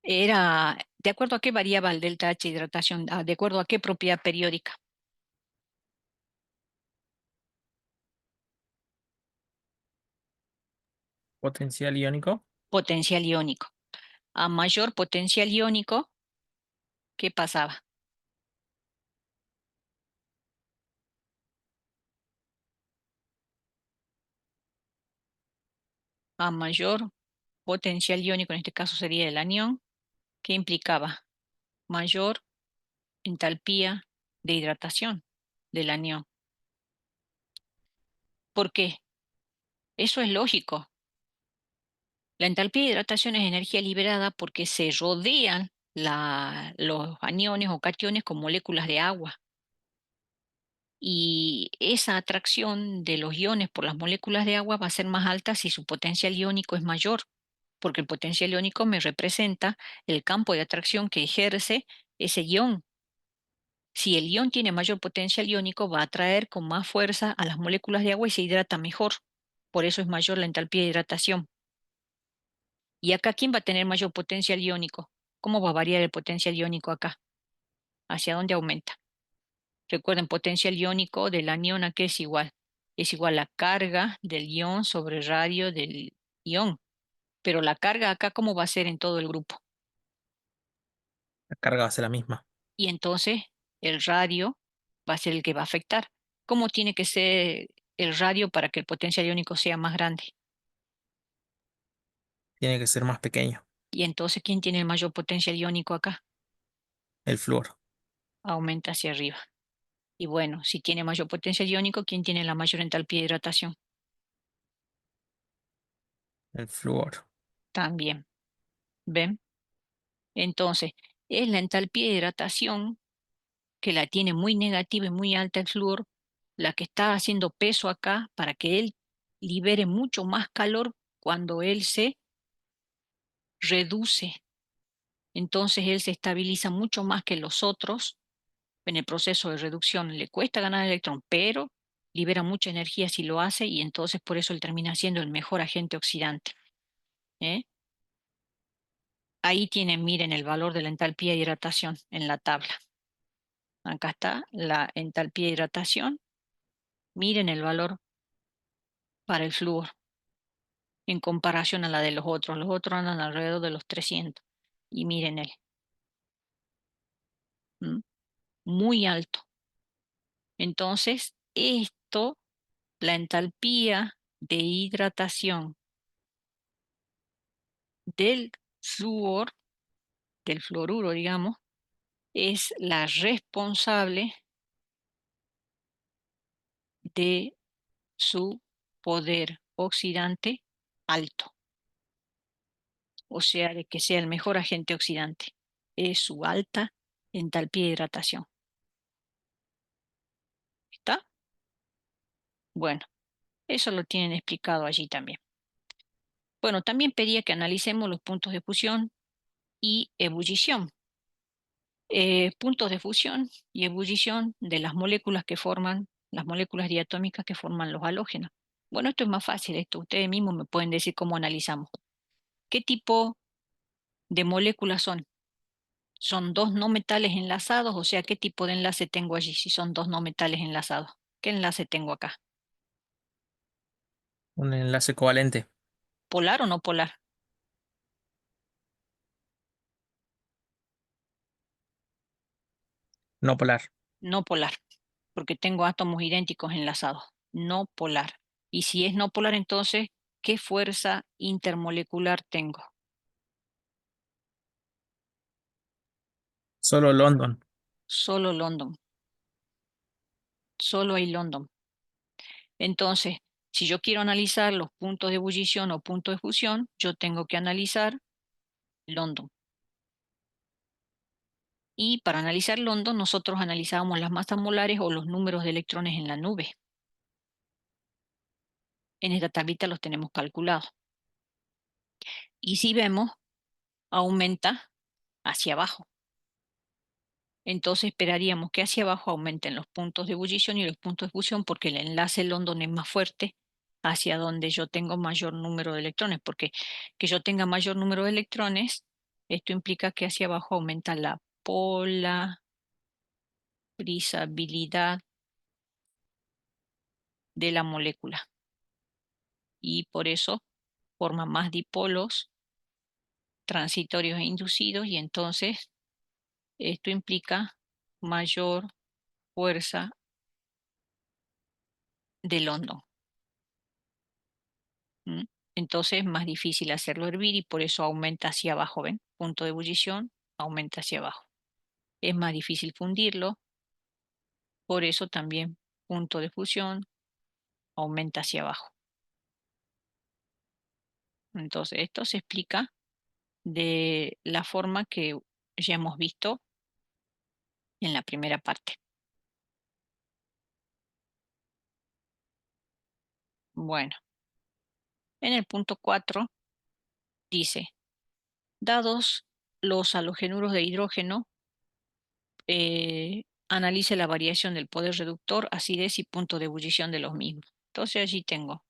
S1: Era, ¿de acuerdo a qué variaba el delta H de hidratación? ¿De acuerdo a qué propiedad periódica?
S3: Potencial iónico.
S1: Potencial iónico. A mayor potencial iónico, ¿qué pasaba? A mayor potencial iónico, en este caso sería el anión, ¿qué implicaba? Mayor entalpía de hidratación del anión. ¿Por qué? Eso es lógico. La entalpía de hidratación es energía liberada porque se rodean los aniones o cationes con moléculas de agua. Y esa atracción de los iones por las moléculas de agua va a ser más alta si su potencial iónico es mayor, porque el potencial iónico me representa el campo de atracción que ejerce ese ión. Si el ión tiene mayor potencial iónico, va a atraer con más fuerza a las moléculas de agua y se hidrata mejor. Por eso es mayor la entalpía de hidratación. ¿Y acá quién va a tener mayor potencial iónico? ¿Cómo va a variar el potencial iónico acá? ¿Hacia dónde aumenta? Recuerden, potencial iónico del anión a qué es igual. Es igual a la carga del ión sobre el radio del ión. Pero la carga acá, ¿cómo va a ser en todo el grupo?
S3: La carga va a ser la misma.
S1: Y entonces el radio va a ser el que va a afectar. ¿Cómo tiene que ser el radio para que el potencial iónico sea más grande?
S3: Tiene que ser más pequeño.
S1: Y entonces, ¿quién tiene el mayor potencial iónico acá?
S3: El flúor.
S1: Aumenta hacia arriba. Y bueno, si tiene mayor potencial iónico, ¿quién tiene la mayor entalpía de hidratación?
S3: El flúor.
S1: También. ¿Ven? Entonces, es la entalpía de hidratación que la tiene muy negativa y muy alta el flúor, la que está haciendo peso acá para que él libere mucho más calor cuando él se reduce. Entonces él se estabiliza mucho más que los otros en el proceso de reducción. Le cuesta ganar electrón, pero libera mucha energía si lo hace y entonces por eso él termina siendo el mejor agente oxidante. ¿Eh? Ahí tienen, miren, el valor de la entalpía de hidratación en la tabla. Acá está la entalpía de hidratación. Miren el valor para el flúor en comparación a la de los otros. Los otros andan alrededor de los 300. Y miren él, muy alto. Entonces, esto, la entalpía de hidratación del flúor, del fluoruro, digamos, es la responsable de su poder oxidante alto. O sea, de que sea el mejor agente oxidante. Es su alta entalpía de hidratación. ¿Está? Bueno, eso lo tienen explicado allí también. Bueno, también pedía que analicemos los puntos de fusión y ebullición. Puntos de fusión y ebullición de las moléculas que forman, las moléculas diatómicas que forman los halógenos. Bueno, esto es más fácil, esto ustedes mismos me pueden decir cómo analizamos. ¿Qué tipo de moléculas son? ¿Son dos no metales enlazados? O sea, ¿qué tipo de enlace tengo allí si son dos no metales enlazados? ¿Qué enlace tengo acá?
S3: Un enlace covalente.
S1: ¿Polar o no polar?
S3: No polar.
S1: No polar, porque tengo átomos idénticos enlazados. No polar. Y si es no polar, entonces, ¿qué fuerza intermolecular tengo?
S3: Solo London.
S1: Solo London. Solo hay London. Entonces, si yo quiero analizar los puntos de ebullición o puntos de fusión, yo tengo que analizar London. Y para analizar London, nosotros analizábamos las masas molares o los números de electrones en la nube. En esta tablita los tenemos calculados. Y si vemos, aumenta hacia abajo. Entonces esperaríamos que hacia abajo aumenten los puntos de ebullición y los puntos de fusión porque el enlace London es más fuerte hacia donde yo tengo mayor número de electrones, porque que yo tenga mayor número de electrones, esto implica que hacia abajo aumenta la polarizabilidad de la molécula y por eso forma más dipolos transitorios e inducidos y entonces esto implica mayor fuerza de London. ¿Mm? Entonces es más difícil hacerlo hervir y por eso aumenta hacia abajo, ¿ven? Punto de ebullición aumenta hacia abajo. Es más difícil fundirlo, por eso también punto de fusión aumenta hacia abajo. Entonces esto se explica de la forma que ya hemos visto en la primera parte. Bueno, en el punto 4 dice, dados los halogenuros de hidrógeno, analice la variación del poder reductor, acidez y punto de ebullición de los mismos. Entonces allí tengo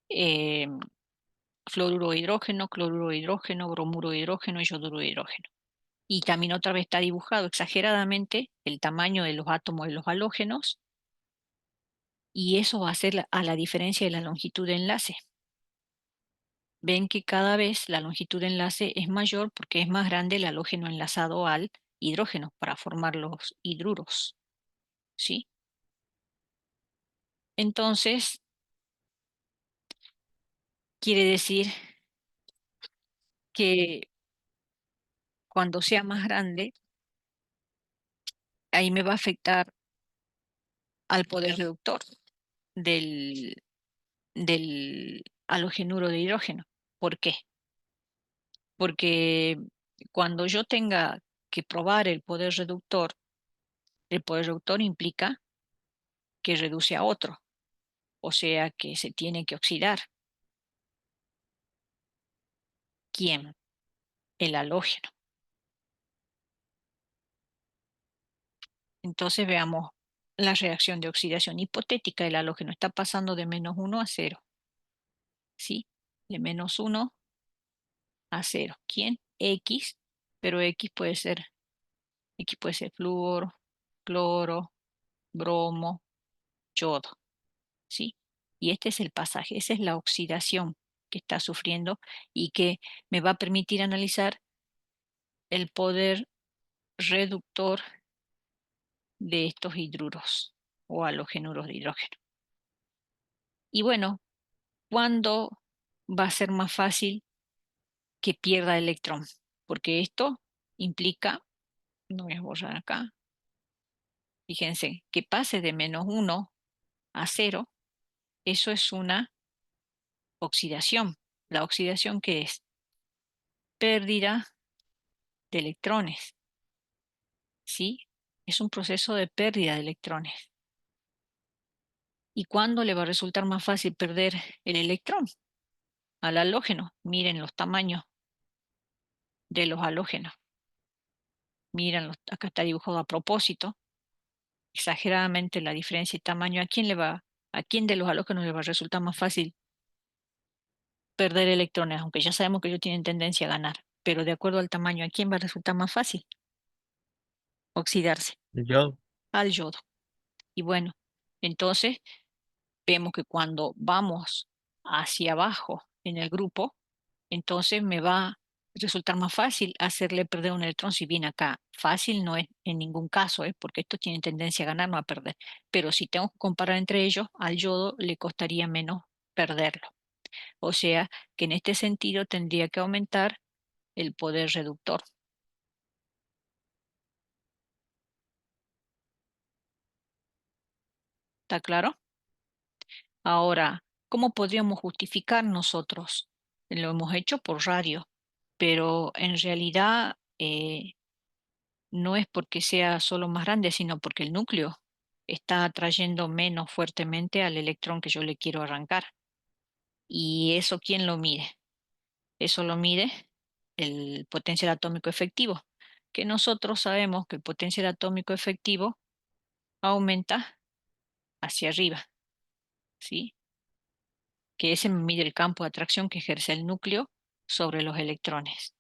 S1: eh, fluoruro de hidrógeno, cloruro de hidrógeno, bromuro de hidrógeno y yoduro de hidrógeno. Y también otra vez está dibujado exageradamente el tamaño de los átomos de los halógenos y eso va a ser a la diferencia de la longitud de enlace. Ven que cada vez la longitud de enlace es mayor porque es más grande el halógeno enlazado al hidrógeno para formar los hidruros. ¿Sí? Entonces, quiere decir que cuando sea más grande, ahí me va a afectar al poder reductor del halogenuro de hidrógeno. ¿Por qué? Porque cuando yo tenga que probar el poder reductor implica que reduce a otro, o sea que se tiene que oxidar. ¿Quién? El halógeno. Entonces veamos la reacción de oxidación hipotética del halógeno. Está pasando de -1 a 0. ¿Sí? De -1 a 0. ¿Quién? X, pero X puede ser flúor, cloro, bromo, yodo. ¿Sí? Y este es el pasaje, esa es la oxidación que está sufriendo y que me va a permitir analizar el poder reductor de estos hidruros o halogenuros de hidrógeno. Y bueno, ¿cuándo va a ser más fácil que pierda electrón? Porque esto implica, no voy a borrar acá, fíjense, que pase de -1 a 0, eso es una oxidación. La oxidación, ¿qué es? Pérdida de electrones, ¿sí? Es un proceso de pérdida de electrones. ¿Y cuándo le va a resultar más fácil perder el electrón? Al halógeno. Miren los tamaños de los halógenos. Miren, acá está dibujado a propósito, exageradamente la diferencia de tamaño. ¿A quién de los halógenos le va a resultar más fácil perder electrones? Aunque ya sabemos que ellos tienen tendencia a ganar, pero de acuerdo al tamaño, ¿a quién va a resultar más fácil oxidarse?
S3: Yo,
S1: Al yodo. Y bueno, entonces vemos que cuando vamos hacia abajo en el grupo, entonces me va a resultar más fácil hacerle perder un electrón, si bien acá fácil no es en ningún caso, porque estos tienen tendencia a ganar, no a perder. Pero si tengo que comparar entre ellos, al yodo le costaría menos perderlo. O sea que en este sentido tendría que aumentar el poder reductor. ¿Está claro? Ahora, ¿cómo podríamos justificar nosotros? Lo hemos hecho por radio, pero en realidad no es porque sea solo más grande, sino porque el núcleo está atrayendo menos fuertemente al electrón que yo le quiero arrancar. ¿Y eso quién lo mide? Eso lo mide el potencial atómico efectivo, que nosotros sabemos que el potencial atómico efectivo aumenta hacia arriba, ¿sí? Que ese mide el campo de atracción que ejerce el núcleo sobre los electrones.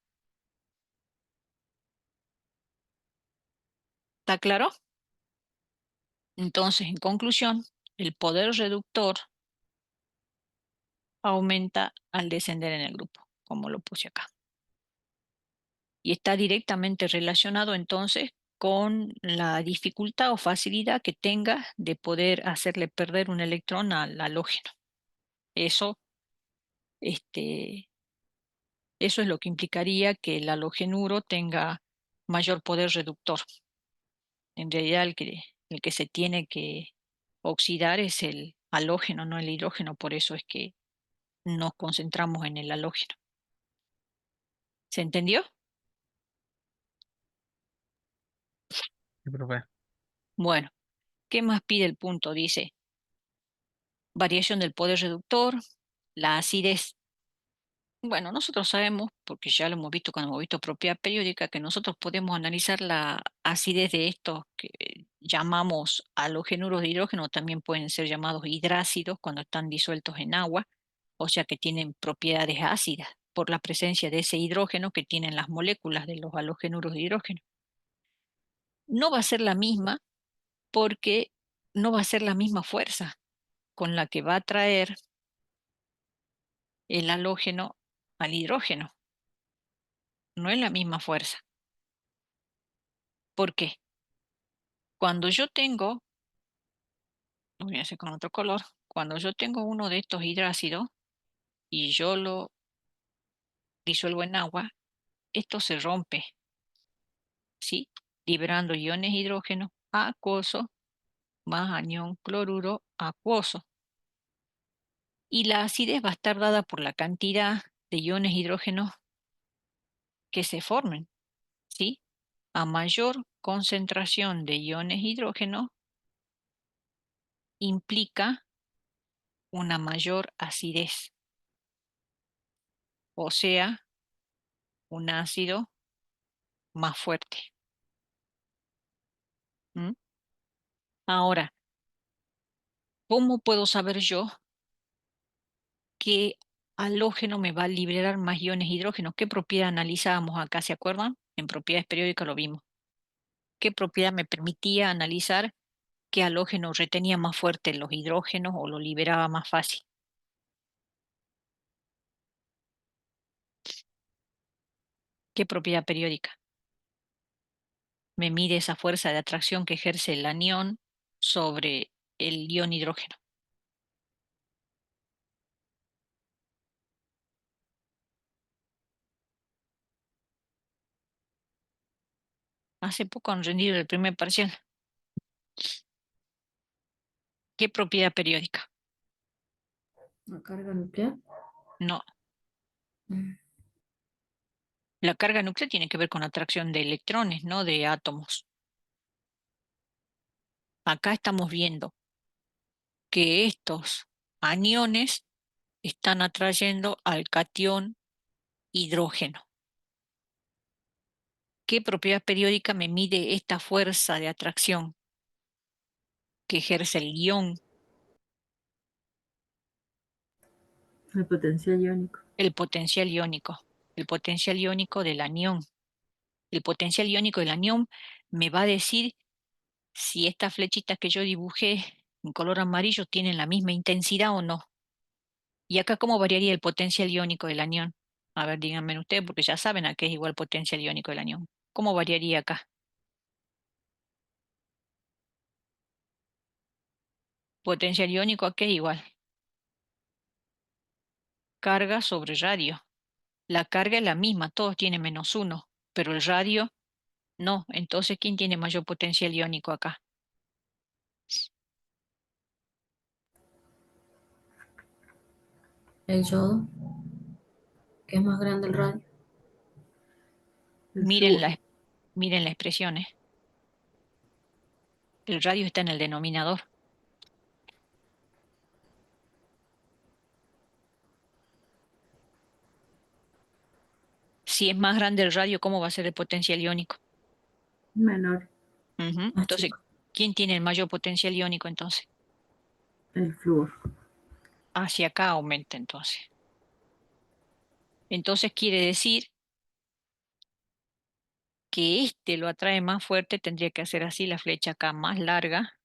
S1: ¿Está claro? Entonces, en conclusión, el poder reductor aumenta al descender en el grupo, como lo puse acá. Y está directamente relacionado entonces con la dificultad o facilidad que tenga de poder hacerle perder un electrón al halógeno. Eso, este, eso es lo que implicaría que el halogenuro tenga mayor poder reductor. En realidad el que se tiene que oxidar es el halógeno, no el hidrógeno, por eso es que nos concentramos en el halógeno. ¿Se entendió?
S3: sí, profe.
S1: Bueno, ¿qué más pide el punto? Dice, variación del poder reductor, la acidez. Bueno, nosotros sabemos, porque ya lo hemos visto cuando hemos visto propiedad periódica, que nosotros podemos analizar la acidez de estos que llamamos halogenuros de hidrógeno, también pueden ser llamados hidrácidos cuando están disueltos en agua, o sea que tienen propiedades ácidas por la presencia de ese hidrógeno que tienen las moléculas de los halogenuros de hidrógeno. No va a ser la misma porque no va a ser la misma fuerza con la que va a atraer el halógeno al hidrógeno. No es la misma fuerza. ¿Por qué? Cuando yo tengo, lo voy a hacer con otro color, cuando yo tengo uno de estos hidrácidos y yo lo disuelvo en agua, esto se rompe, ¿sí? Liberando iones hidrógeno acuoso más anión cloruro acuoso. Y la acidez va a estar dada por la cantidad de iones hidrógenos que se formen, ¿sí? A mayor concentración de iones hidrógenos implica una mayor acidez, o sea, un ácido más fuerte. ¿Mm? Ahora, ¿cómo puedo saber yo qué halógeno me va a liberar más iones hidrógenos? ¿Qué propiedad analizábamos acá? ¿Se acuerdan? En propiedades periódicas lo vimos. ¿Qué propiedad me permitía analizar qué halógeno retenía más fuerte los hidrógenos o lo liberaba más fácil? ¿Qué propiedad periódica? Me mide esa fuerza de atracción que ejerce el anión sobre el ion hidrógeno. Hace poco han rendido el primer parcial. ¿Qué propiedad periódica?
S2: La carga nuclear.
S1: No.
S2: Mm.
S1: La carga nuclear tiene que ver con atracción de electrones, no de átomos. Acá estamos viendo que estos aniones están atrayendo al catión hidrógeno. ¿Qué propiedad periódica me mide esta fuerza de atracción que ejerce el ion?
S2: El potencial iónico.
S1: El potencial iónico. El potencial iónico del anión. El potencial iónico del anión me va a decir si estas flechitas que yo dibujé en color amarillo tienen la misma intensidad o no. ¿Y acá cómo variaría el potencial iónico del anión? A ver, díganme ustedes, porque ya saben a qué es igual potencial iónico del anión. ¿Cómo variaría acá? Potencial iónico a qué es igual. Carga sobre radio. La carga es la misma, todos tienen -1, pero el radio no. Entonces, ¿quién tiene mayor potencial iónico acá?
S2: El yodo, que es más grande el radio. El
S1: Miren
S2: flúor.
S1: miren las expresiones. El radio está en el denominador. Si es más grande el radio, ¿cómo va a ser el potencial iónico?
S2: Menor,
S1: Ujú.
S2: más
S1: Entonces,
S2: chico.
S1: ¿quién tiene el mayor potencial iónico entonces?
S2: El flúor.
S1: Hacia acá aumenta entonces. Entonces quiere decir que este lo atrae más fuerte, tendría que hacer así la flecha acá más larga,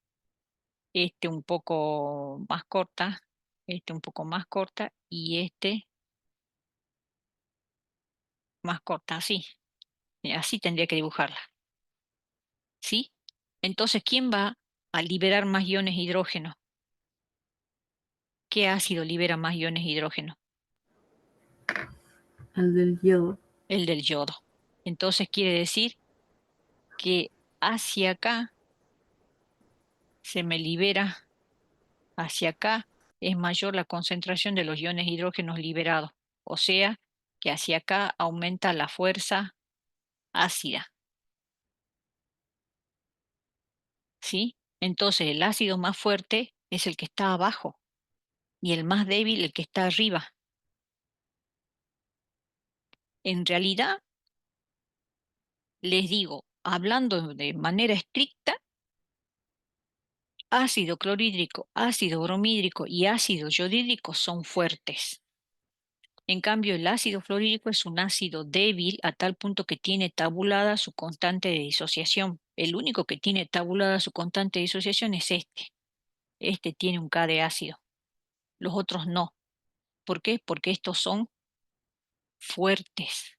S1: este un poco más corta, este un poco más corta y este más corta, así. Así tendría que dibujarla. ¿Sí? Entonces, ¿quién va a liberar más iones hidrógeno? ¿Qué ácido libera más iones hidrógeno?
S2: El del yodo.
S1: El del yodo. Entonces quiere decir que hacia acá se me libera, hacia acá es mayor la concentración de los iones hidrógenos liberados. O sea que hacia acá aumenta la fuerza ácida. ¿Sí? Entonces el ácido más fuerte es el que está abajo y el más débil el que está arriba. En realidad, les digo, hablando de manera estricta, ácido clorhídrico, ácido bromhídrico y ácido yodhídrico son fuertes. En cambio, el ácido fluorhídrico es un ácido débil a tal punto que tiene tabulada su constante de disociación. El único que tiene tabulada su constante de disociación es este. Este tiene un K de ácido. Los otros no. ¿Por qué? Porque estos son fuertes.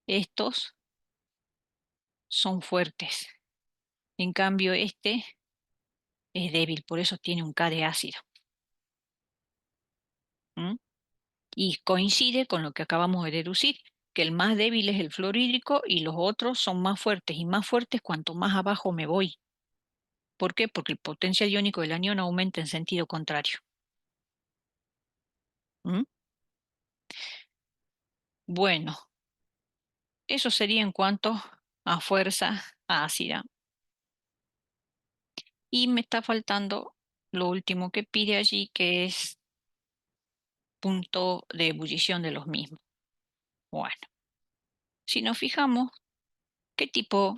S1: Estos son fuertes. En cambio, este es débil, por eso tiene un K de ácido. ¿Mm? Y coincide con lo que acabamos de deducir, que el más débil es el fluorhídrico y los otros son más fuertes, y más fuertes cuanto más abajo me voy. ¿Por qué? Porque el potencial iónico del anión aumenta en sentido contrario. ¿Mm? Bueno, eso sería en cuanto a fuerza ácida. Y me está faltando lo último que pide allí, que es punto de ebullición de los mismos. Bueno, si nos fijamos, ¿qué tipo?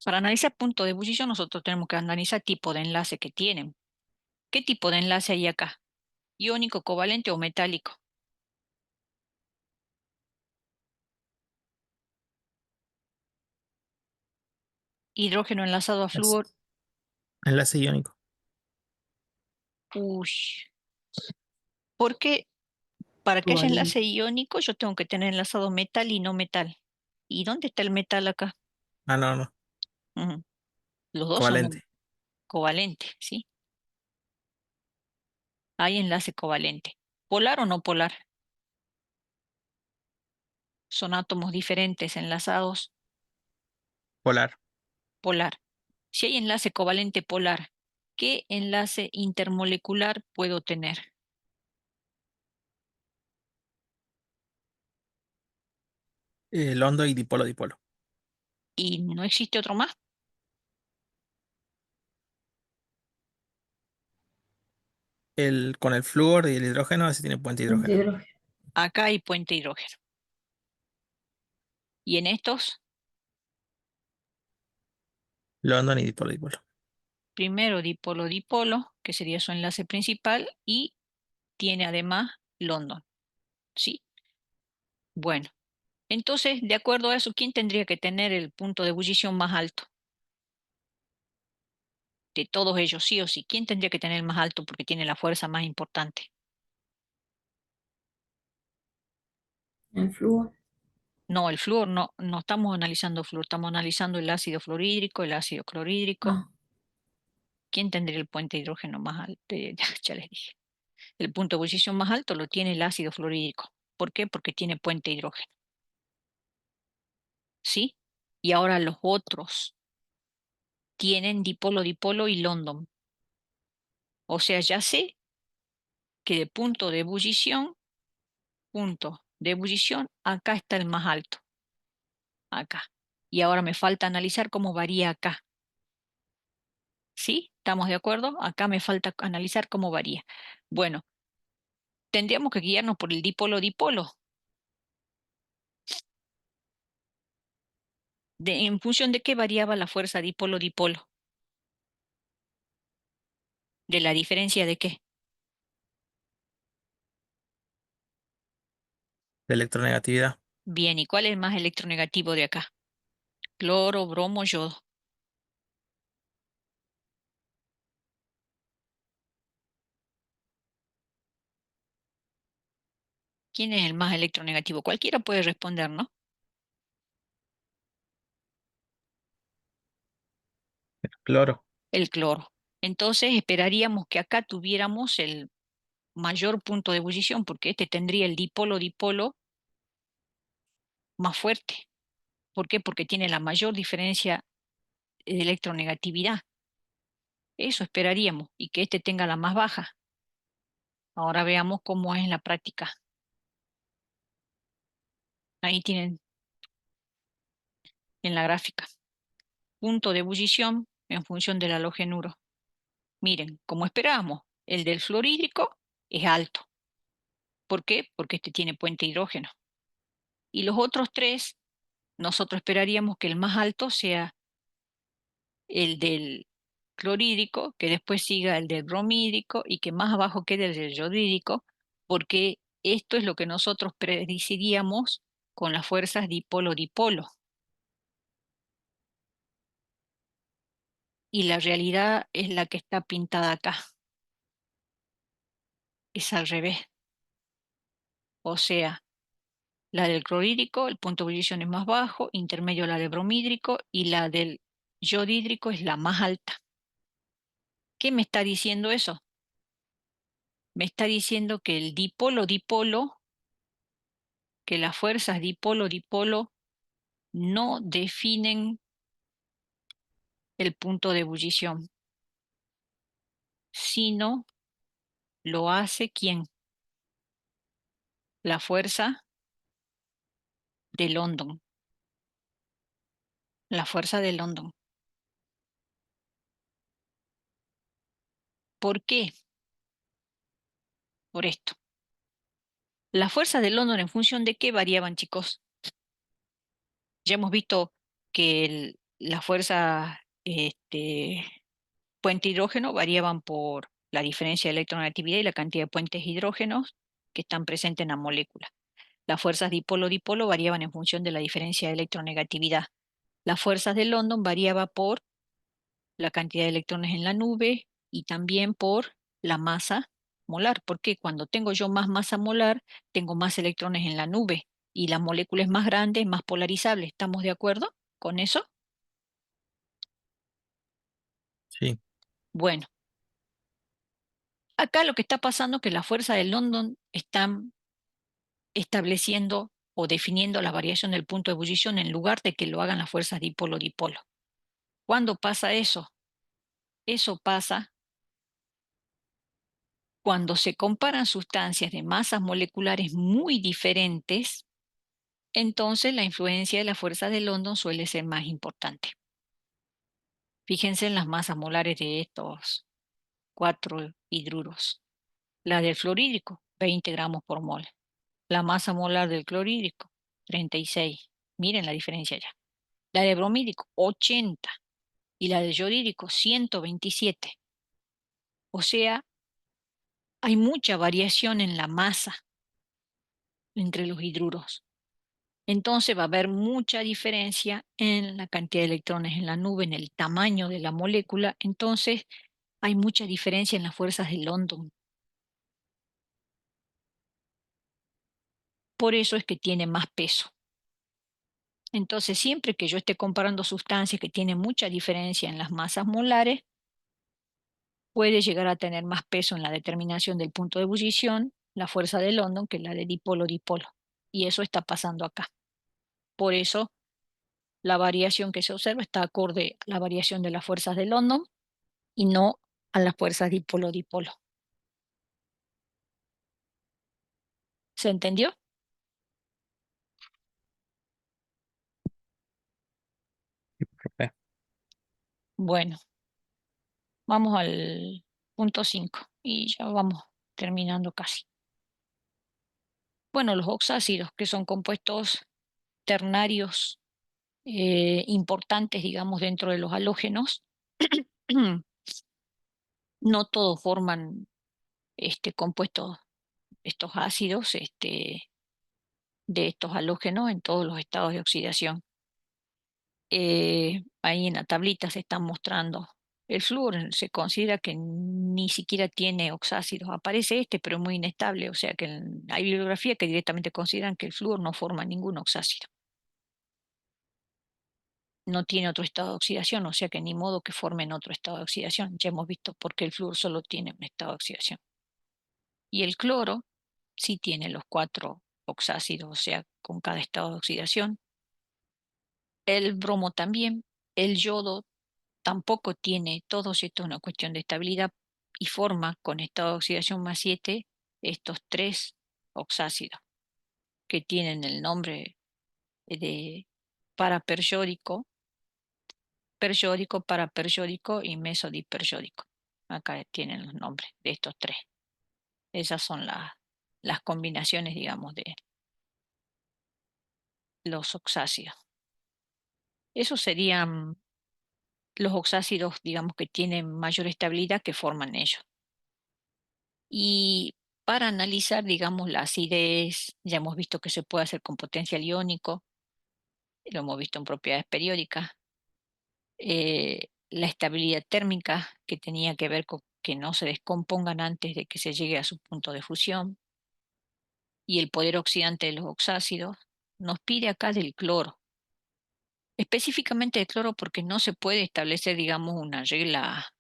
S1: Para analizar punto de ebullición, nosotros tenemos que analizar tipo de enlace que tienen. ¿Qué tipo de enlace hay acá? ¿Iónico, covalente o metálico? Hidrógeno enlazado a
S3: Es
S1: flúor.
S3: enlace iónico.
S1: Uy, ¿por qué? Para que haya
S2: Covalente.
S1: enlace iónico, yo tengo que tener enlazado metal y no metal. ¿Y dónde está el metal acá?
S3: Ah, no, no.
S1: Ujú. Los dos son
S3: Covalente.
S1: covalentes, ¿sí? Hay enlace covalente. ¿Polar o no polar? Son átomos diferentes enlazados
S3: Polar.
S1: polar. Si hay enlace covalente polar, ¿qué enlace intermolecular puedo tener?
S3: Hondo y dipolo, dipolo.
S1: ¿Y no existe otro más?
S3: Con el flúor y el hidrógeno, ese tiene puente
S2: Un
S3: hidrógeno.
S2: hidrógeno.
S1: Acá hay puente hidrógeno. ¿Y en estos?
S3: London y dipolo, dipolo.
S1: Primero dipolo, dipolo, que sería su enlace principal, y tiene además London. ¿Sí? Bueno, entonces, de acuerdo a eso, ¿quién tendría que tener el punto de ebullición más alto? De todos ellos, sí o sí. ¿Quién tendría que tener el más alto porque tiene la fuerza más importante?
S2: El flúor.
S1: No, el flúor no, no estamos analizando flúor, estamos analizando el ácido fluorhídrico, el ácido clorhídrico.
S2: Ah,
S1: ¿Quién tendría el puente de hidrógeno más alto? Ya les dije. El punto de ebullición más alto lo tiene el ácido fluorhídrico. ¿Por qué? Porque tiene puente de hidrógeno. ¿Sí? Y ahora los otros tienen dipolo, dipolo y London. O sea, ya sé que de punto de ebullición, acá está el más alto. Acá. Y ahora me falta analizar cómo varía acá. ¿Sí? ¿Estamos de acuerdo? Acá me falta analizar cómo varía. Bueno, tendríamos que guiarnos por el dipolo-dipolo. ¿En función de qué variaba la fuerza dipolo-dipolo? ¿De la diferencia de qué?
S3: De electronegatividad.
S1: Bien, ¿y cuál es el más electronegativo de acá? Cloro, bromo, yodo. ¿Quién es el más electronegativo? Cualquiera puede responder, ¿no?
S3: Cloro.
S1: El cloro. Entonces esperaríamos que acá tuviéramos el mayor punto de ebullición, porque este tendría el dipolo-dipolo más fuerte. ¿Por qué? Porque tiene la mayor diferencia de electronegatividad. Eso esperaríamos, y que este tenga la más baja. Ahora veamos cómo es en la práctica. Ahí tienen en la gráfica. Punto de ebullición en función del halogenuro. Miren, como esperábamos, el del fluorhídrico es alto. ¿Por qué? Porque este tiene puente hidrógeno. Y los otros tres, nosotros esperaríamos que el más alto sea el del clorhídrico, que después siga el del bromídrico y que más abajo quede el del yodídrico, porque esto es lo que nosotros predeciríamos con las fuerzas dipolo-dipolo. Y la realidad es la que está pintada acá. Es al revés. O sea, la del clorhídrico, el punto de ebullición es más bajo, intermedio la del bromídrico y la del yodídrico es la más alta. ¿Qué me está diciendo eso? Me está diciendo que el dipolo-dipolo, que las fuerzas dipolo-dipolo no definen el punto de ebullición. sino lo hace ¿quién? La fuerza de London. La fuerza de London. ¿Por qué? Por esto. Las fuerzas de London en función de qué variaban, chicos. Ya hemos visto que las fuerzas puente hidrógeno variaban por la diferencia de electronegatividad y la cantidad de puentes hidrógenos que están presentes en la molécula. Las fuerzas dipolo-dipolo variaban en función de la diferencia de electronegatividad. Las fuerzas de London variaban por la cantidad de electrones en la nube y también por la masa molar, porque cuando tengo yo más masa molar, tengo más electrones en la nube y la molécula es más grande, más polarizable. ¿Estamos de acuerdo con eso?
S3: Sí,
S1: Bueno, acá lo que está pasando es que las fuerzas de London están estableciendo o definiendo la variación del punto de ebullición en lugar de que lo hagan las fuerzas dipolo-dipolo. ¿Cuándo pasa eso? Eso pasa cuando se comparan sustancias de masas moleculares muy diferentes, entonces la influencia de la fuerza de London suele ser más importante. Fíjense en las masas molares de estos 4 hidruros. La del fluorídrico, 20 gramos por mol. La masa molar del clorhídrico, 36. Miren la diferencia ya. La de bromídrico, 80. Y la de yodídrico, 127. O sea, hay mucha variación en la masa entre los hidruros. Entonces va a haber mucha diferencia en la cantidad de electrones en la nube, en el tamaño de la molécula. Entonces hay mucha diferencia en las fuerzas de London. Por eso es que tiene más peso. Entonces, siempre que yo esté comparando sustancias que tienen mucha diferencia en las masas molares, puede llegar a tener más peso en la determinación del punto de ebullición, la fuerza de London, que la de dipolo-dipolo. Y eso está pasando acá. Por eso, la variación que se observa está acorde a la variación de las fuerzas de London y no a las fuerzas dipolo-dipolo. ¿Se entendió?
S3: profe.
S1: Bueno, vamos al punto 5 y ya vamos terminando casi. Bueno, los oxácidos, que son compuestos ternarios importantes, digamos, dentro de los halógenos, no todos forman compuestos, estos ácidos de estos halógenos en todos los estados de oxidación. Ahí en la tablita se están mostrando. El flúor se considera que ni siquiera tiene oxácidos. Aparece pero es muy inestable. O sea que hay bibliografía que directamente consideran que el flúor no forma ningún oxácido. No tiene otro estado de oxidación, o sea que ni modo que formen otro estado de oxidación. Ya hemos visto por qué el flúor solo tiene un estado de oxidación. Y el cloro sí tiene los 4 oxácidos, o sea, con cada estado de oxidación. El bromo también. El yodo tampoco tiene, todo esto es una cuestión de estabilidad y forma con estado de oxidación más 7 estos 3 oxácidos que tienen el nombre de paraperiódico, periódico, paraperiódico y mesodiperiódico. Acá tienen los nombres de estos 3. Esas son las combinaciones, digamos, de los oxácidos. Esos serían los oxácidos, digamos, que tienen mayor estabilidad que forman ellos. Y para analizar, digamos, la acidez, ya hemos visto que se puede hacer con potencial iónico, lo hemos visto en propiedades periódicas. La estabilidad térmica, que tenía que ver con que no se descompongan antes de que se llegue a su punto de fusión, y el poder oxidante de los oxácidos, nos pide acá del cloro. Específicamente del cloro porque no se puede establecer, digamos, una regla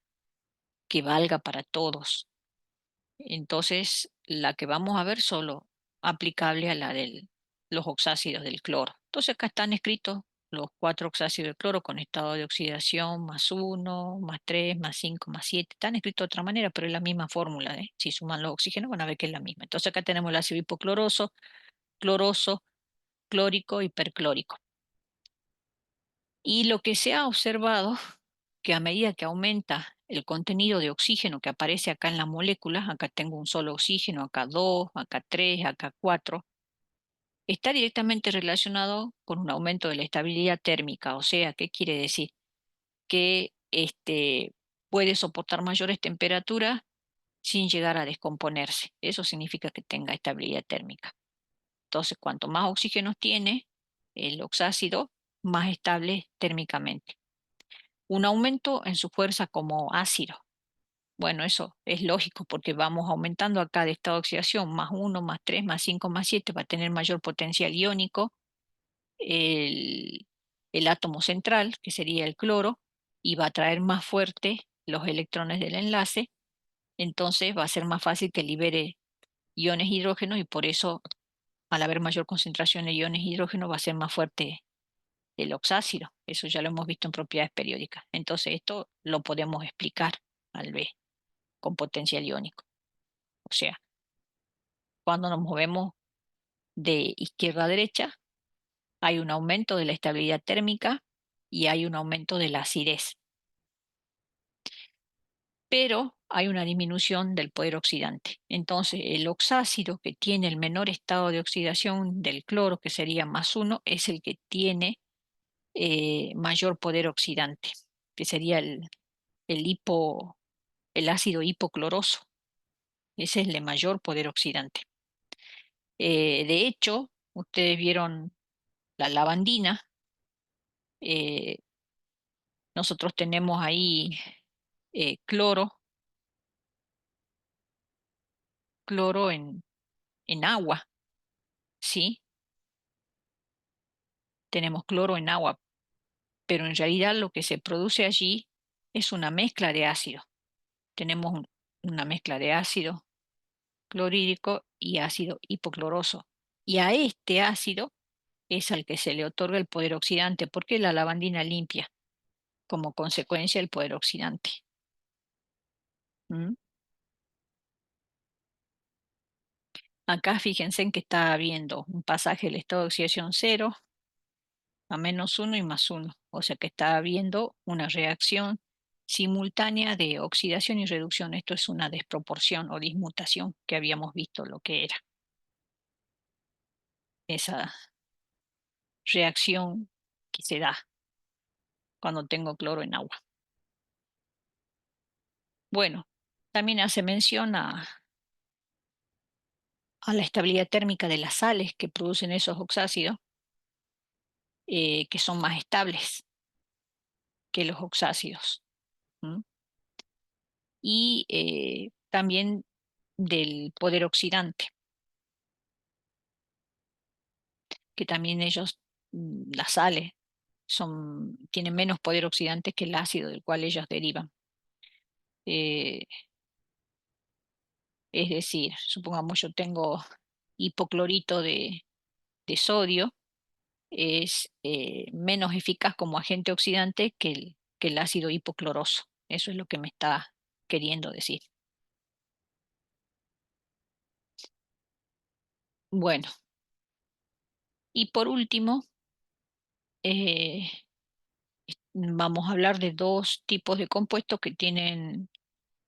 S1: que valga para todos. Entonces, la que vamos a ver solo aplicable a la de los oxácidos del cloro. Entonces, acá están escritos los 4 oxácidos de cloro con estado de oxidación +1, +3, +5, +7. Están escritos de otra manera, pero es la misma fórmula, ¿eh? Si suman los oxígenos van a ver que es la misma. Entonces acá tenemos el ácido hipocloroso, cloroso, clórico y perclórico. Y lo que se ha observado, que a medida que aumenta el contenido de oxígeno que aparece acá en las moléculas, acá tengo un solo oxígeno, acá 2, acá 3, acá 4, está directamente relacionado con un aumento de la estabilidad térmica. O sea, ¿qué quiere decir? Que puede soportar mayores temperaturas sin llegar a descomponerse. Eso significa que tenga estabilidad térmica. Entonces, cuanto más oxígenos tiene el oxácido, más estable térmicamente. Un aumento en su fuerza como ácido. Bueno, eso es lógico porque vamos aumentando acá de estado de oxidación, +1, +3, +5, +7, va a tener mayor potencial iónico el, el átomo central, que sería el cloro, y va a traer más fuerte los electrones del enlace, entonces va a ser más fácil que libere iones hidrógeno y por eso al haber mayor concentración de iones hidrógeno va a ser más fuerte el oxácido. Eso ya lo hemos visto en propiedades periódicas. Entonces esto lo podemos explicar al B con potencial iónico. O sea, cuando nos movemos de izquierda a derecha, hay un aumento de la estabilidad térmica y hay un aumento de la acidez. Pero hay una disminución del poder oxidante. Entonces, el oxácido que tiene el menor estado de oxidación del cloro, que sería +1, es el que tiene mayor poder oxidante, que sería el ácido hipocloroso. Ese es el de mayor poder oxidante. De hecho, ustedes vieron la lavandina. eh, Nosotros tenemos ahí cloro, cloro en agua, ¿sí? Tenemos cloro en agua, pero en realidad lo que se produce allí es una mezcla de ácidos. Tenemos una mezcla de ácido clorhídrico y ácido hipocloroso. Y a este ácido es al que se le otorga el poder oxidante, porque la lavandina limpia como consecuencia del poder oxidante. ¿Mm? Acá fíjense en que está habiendo un pasaje del estado de oxidación 0 a -1 y +1. O sea que está habiendo una reacción simultánea de oxidación y reducción. Esto es una desproporción o dismutación que habíamos visto lo que era. Esa reacción que se da cuando tengo cloro en agua. Bueno, también hace mención a la estabilidad térmica de las sales que producen esos oxácidos, que son más estables que los oxácidos. ¿Mm? Y también del poder oxidante, que también ellos, las sales, tienen menos poder oxidante que el ácido del cual ellos derivan. Eh, es decir, supongamos yo tengo hipoclorito de sodio, es menos eficaz como agente oxidante que el ácido hipocloroso. Eso es lo que me está queriendo decir. Bueno, y por último, eh, vamos a hablar de dos tipos de compuestos que tienen,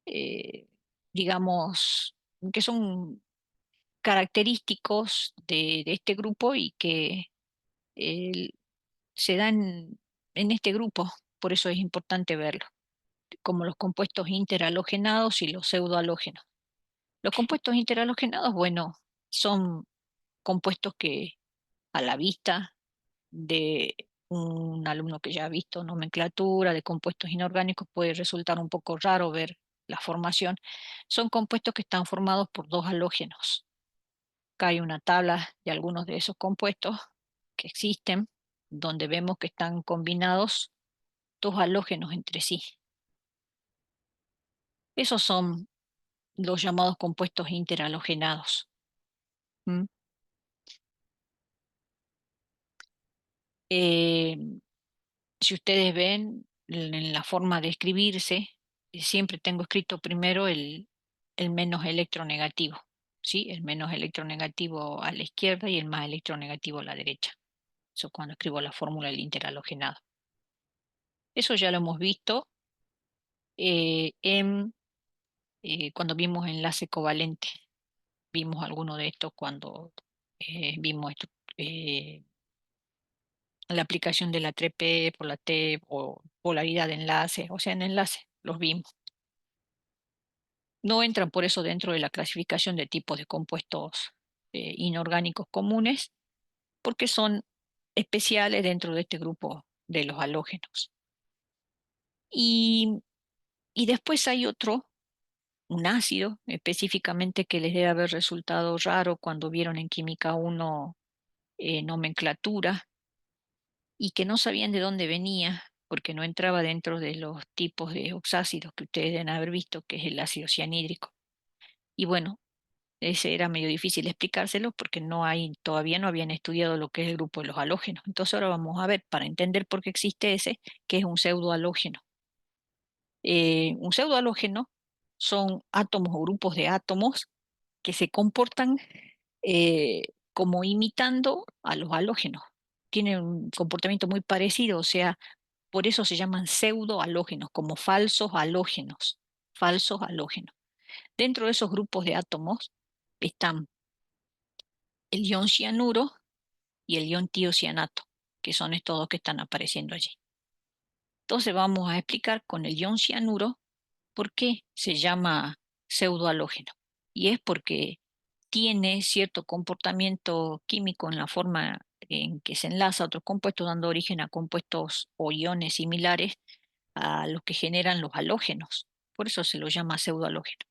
S1: eh, digamos, que son característicos de este grupo y que eh, se dan en este grupo, por eso es importante verlo, como los compuestos interhalogenados y los pseudohalógenos. Los compuestos interhalogenados, bueno, son compuestos que a la vista de un alumno que ya ha visto nomenclatura de compuestos inorgánicos puede resultar un poco raro ver la formación. Son compuestos que están formados por dos halógenos. Acá hay una tabla de algunos de esos compuestos que existen, donde vemos que están combinados dos halógenos entre sí. Esos son los llamados compuestos interhalogenados. ¿Mm? Eh, si ustedes ven en la forma de escribirse, siempre tengo escrito primero el menos electronegativo, ¿sí? El menos electronegativo a la izquierda y el más electronegativo a la derecha. Eso cuando escribo la fórmula del interhalogenado. Eso ya lo hemos visto cuando vimos enlace covalente. Vimos alguno de estos cuando vimos esto, la aplicación de la 3P por la T o polaridad de enlace, o sea, en enlace, los vimos. No entran por eso dentro de la clasificación de tipos de compuestos inorgánicos comunes, porque son especiales dentro de este grupo de los halógenos. Y, y después hay otro, un ácido específicamente que les debe haber resultado raro cuando vieron en Química 1 nomenclatura y que no sabían de dónde venía porque no entraba dentro de los tipos de oxácidos que ustedes deben haber visto, que es el ácido cianhídrico. Y bueno, ese era medio difícil explicárselo porque todavía no habían estudiado lo que es el grupo de los halógenos. Entonces ahora vamos a ver, para entender por qué existe ese, que es un pseudohalógeno. Un pseudohalógeno son átomos o grupos de átomos que se comportan como imitando a los halógenos. Tienen un comportamiento muy parecido, o sea, por eso se llaman pseudohalógenos, como falsos halógenos, falsos halógenos. Dentro de esos grupos de átomos están el ion cianuro y el ion tiocianato, que son estos dos que están apareciendo allí. Entonces vamos a explicar con el ion cianuro por qué se llama pseudohalógeno. Y es porque tiene cierto comportamiento químico en la forma en que se enlaza a otros compuestos, dando origen a compuestos o iones similares a los que generan los halógenos. Por eso se lo llama pseudohalógeno.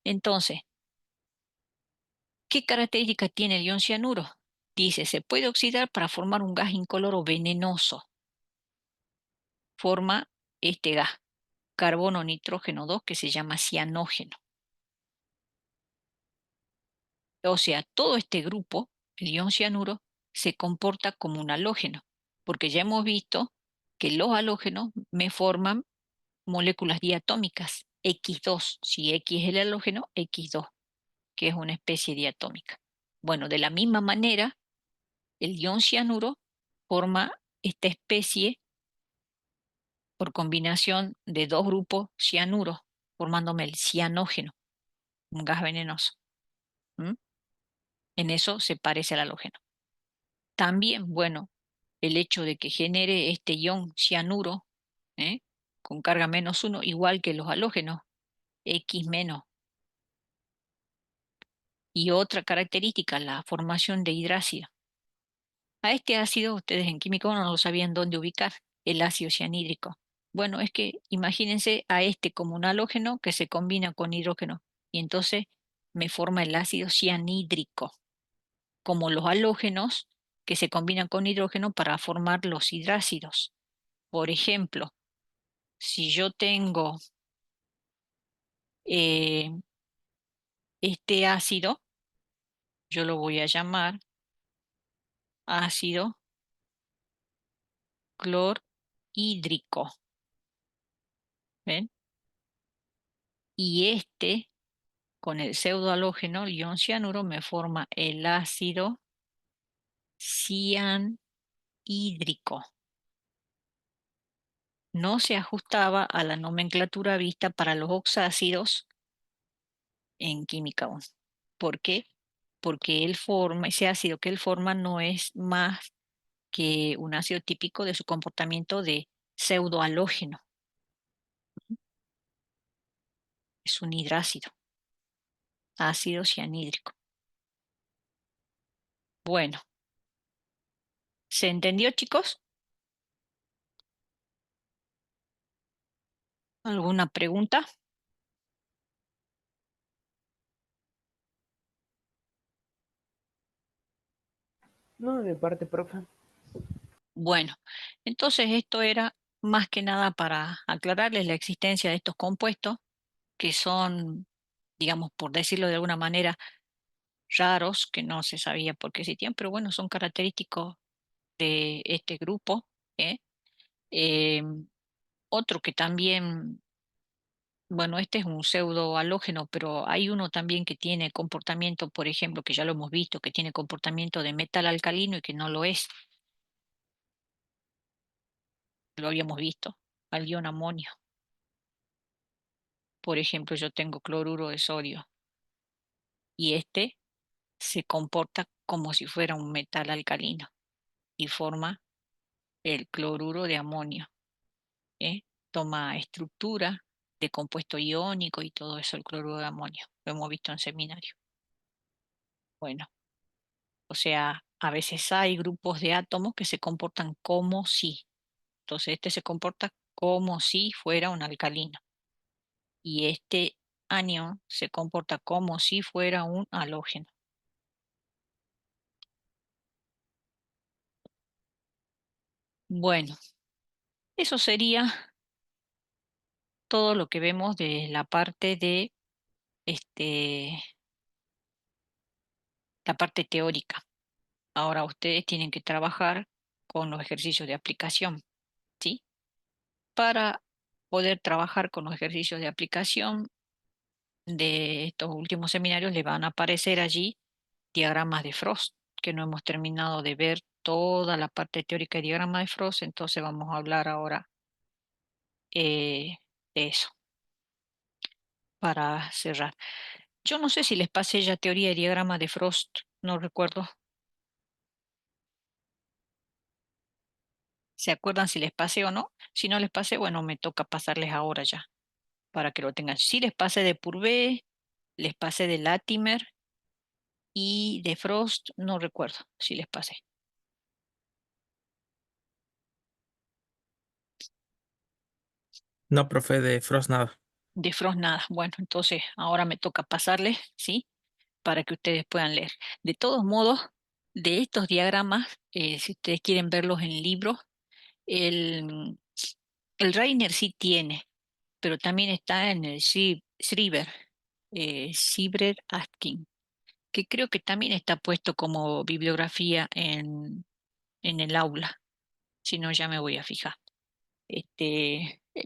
S1: Entonces, ¿qué características tiene el ion cianuro? Dice, se puede oxidar para formar un gas incoloro venenoso. Forma este gas, carbono nitrógeno 2, que se llama cianógeno. O sea, todo este grupo, el ion cianuro, se comporta como un halógeno, porque ya hemos visto que los halógenos me forman moléculas diatómicas, X2, si X es el halógeno, X2, que es una especie diatómica. Bueno, de la misma manera, el ion cianuro forma esta especie por combinación de dos grupos cianuros, formándome el cianógeno, un gas venenoso. ¿Mm? En eso se parece al halógeno. También, bueno, el hecho de que genere este ion cianuro ¿eh? con carga -1, igual que los halógenos, X menos. Y otra característica, la formación de hidrácido. A este ácido, ustedes en química no lo sabían dónde ubicar, el ácido cianhídrico. Bueno, es que imagínense a este como un halógeno que se combina con hidrógeno y entonces me forma el ácido cianhídrico, como los halógenos que se combinan con hidrógeno para formar los hidrácidos. Por ejemplo, si yo tengo eh, este ácido, yo lo voy a llamar ácido clorhídrico. ¿Ven? Y este, con el pseudohalógeno, el ion cianuro, me forma el ácido cianhídrico. No se ajustaba a la nomenclatura vista para los oxácidos en química 1. ¿Por qué? Porque ese ácido que él forma no es más que un ácido típico de su comportamiento de pseudohalógeno. Es un hidrácido, ácido cianhídrico. Bueno, ¿se entendió, chicos? ¿Alguna pregunta?
S2: No, de mi parte, profe.
S1: Bueno, entonces esto era más que nada para aclararles la existencia de estos compuestos que son, digamos, por decirlo de alguna manera, raros, que no se sabía por qué existían, pero bueno, son característicos de este grupo. ¿Eh? Em, Otro que también, bueno, este es un pseudo halógeno, pero hay uno también que tiene comportamiento, por ejemplo, que ya lo hemos visto, que tiene comportamiento de metal alcalino y que no lo es, lo habíamos visto, al ion amonio. Por ejemplo, yo tengo cloruro de sodio y este se comporta como si fuera un metal alcalino y forma el cloruro de amonio. ¿Eh? Toma estructura de compuesto iónico y todo eso, el cloruro de amonio. Lo hemos visto en seminario. Bueno, o sea, a veces hay grupos de átomos que se comportan como si. Entonces, este se comporta como si fuera un alcalino. Y este anión se comporta como si fuera un halógeno. Bueno, eso sería todo lo que vemos de la parte de este, la parte teórica. Ahora ustedes tienen que trabajar con los ejercicios de aplicación, ¿sí? Para poder trabajar con los ejercicios de aplicación de estos últimos seminarios, les van a aparecer allí diagramas de Frost, que no hemos terminado de ver toda la parte teórica de diagrama de Frost, entonces vamos a hablar ahora de eso para cerrar. Yo no sé si les pasé ya teoría de diagrama de Frost, no recuerdo. ¿Se acuerdan si les pasé o no? Si no les pasé, bueno, me toca pasarles ahora ya, para que lo tengan. Sí les pasé de Purvé, les pasé de Latimer y de Frost, no recuerdo si les pasé.
S3: No, profe, de Frost nada.
S1: De Frost nada. Bueno, entonces ahora me toca pasarles, ¿sí? Para que ustedes puedan leer. De todos modos, de estos diagramas, si ustedes quieren verlos en libros, el, el Rainer sí tiene, pero también está en el Schreiber, Sieber Atkin, que creo que también está puesto como bibliografía en el aula. Si no, ya me voy a fijar.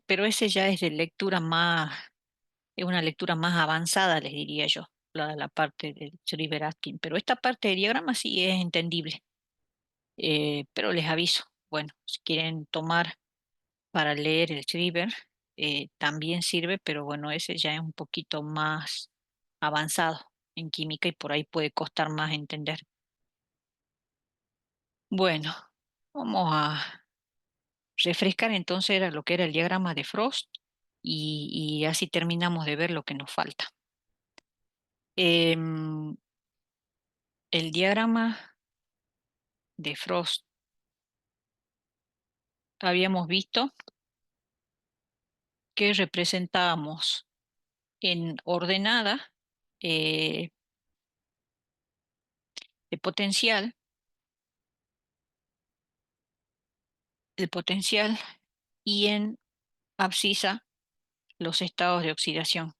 S1: Pero ese ya es de lectura más, es una lectura más avanzada, les diría yo, la parte del Schreiber Atkin. Pero esta parte de diagrama sí es entendible. Pero les aviso, bueno, si quieren tomar para leer el Schreiber, también sirve, pero bueno, ese ya es un poquito más avanzado en química y por ahí puede costar más entender. Bueno, vamos a refrescar entonces era lo que era el diagrama de Frost y así terminamos de ver lo que nos falta. Em, el diagrama de Frost habíamos visto que representábamos en ordenada eh, de potencial, el potencial y en abscisa los estados de oxidación.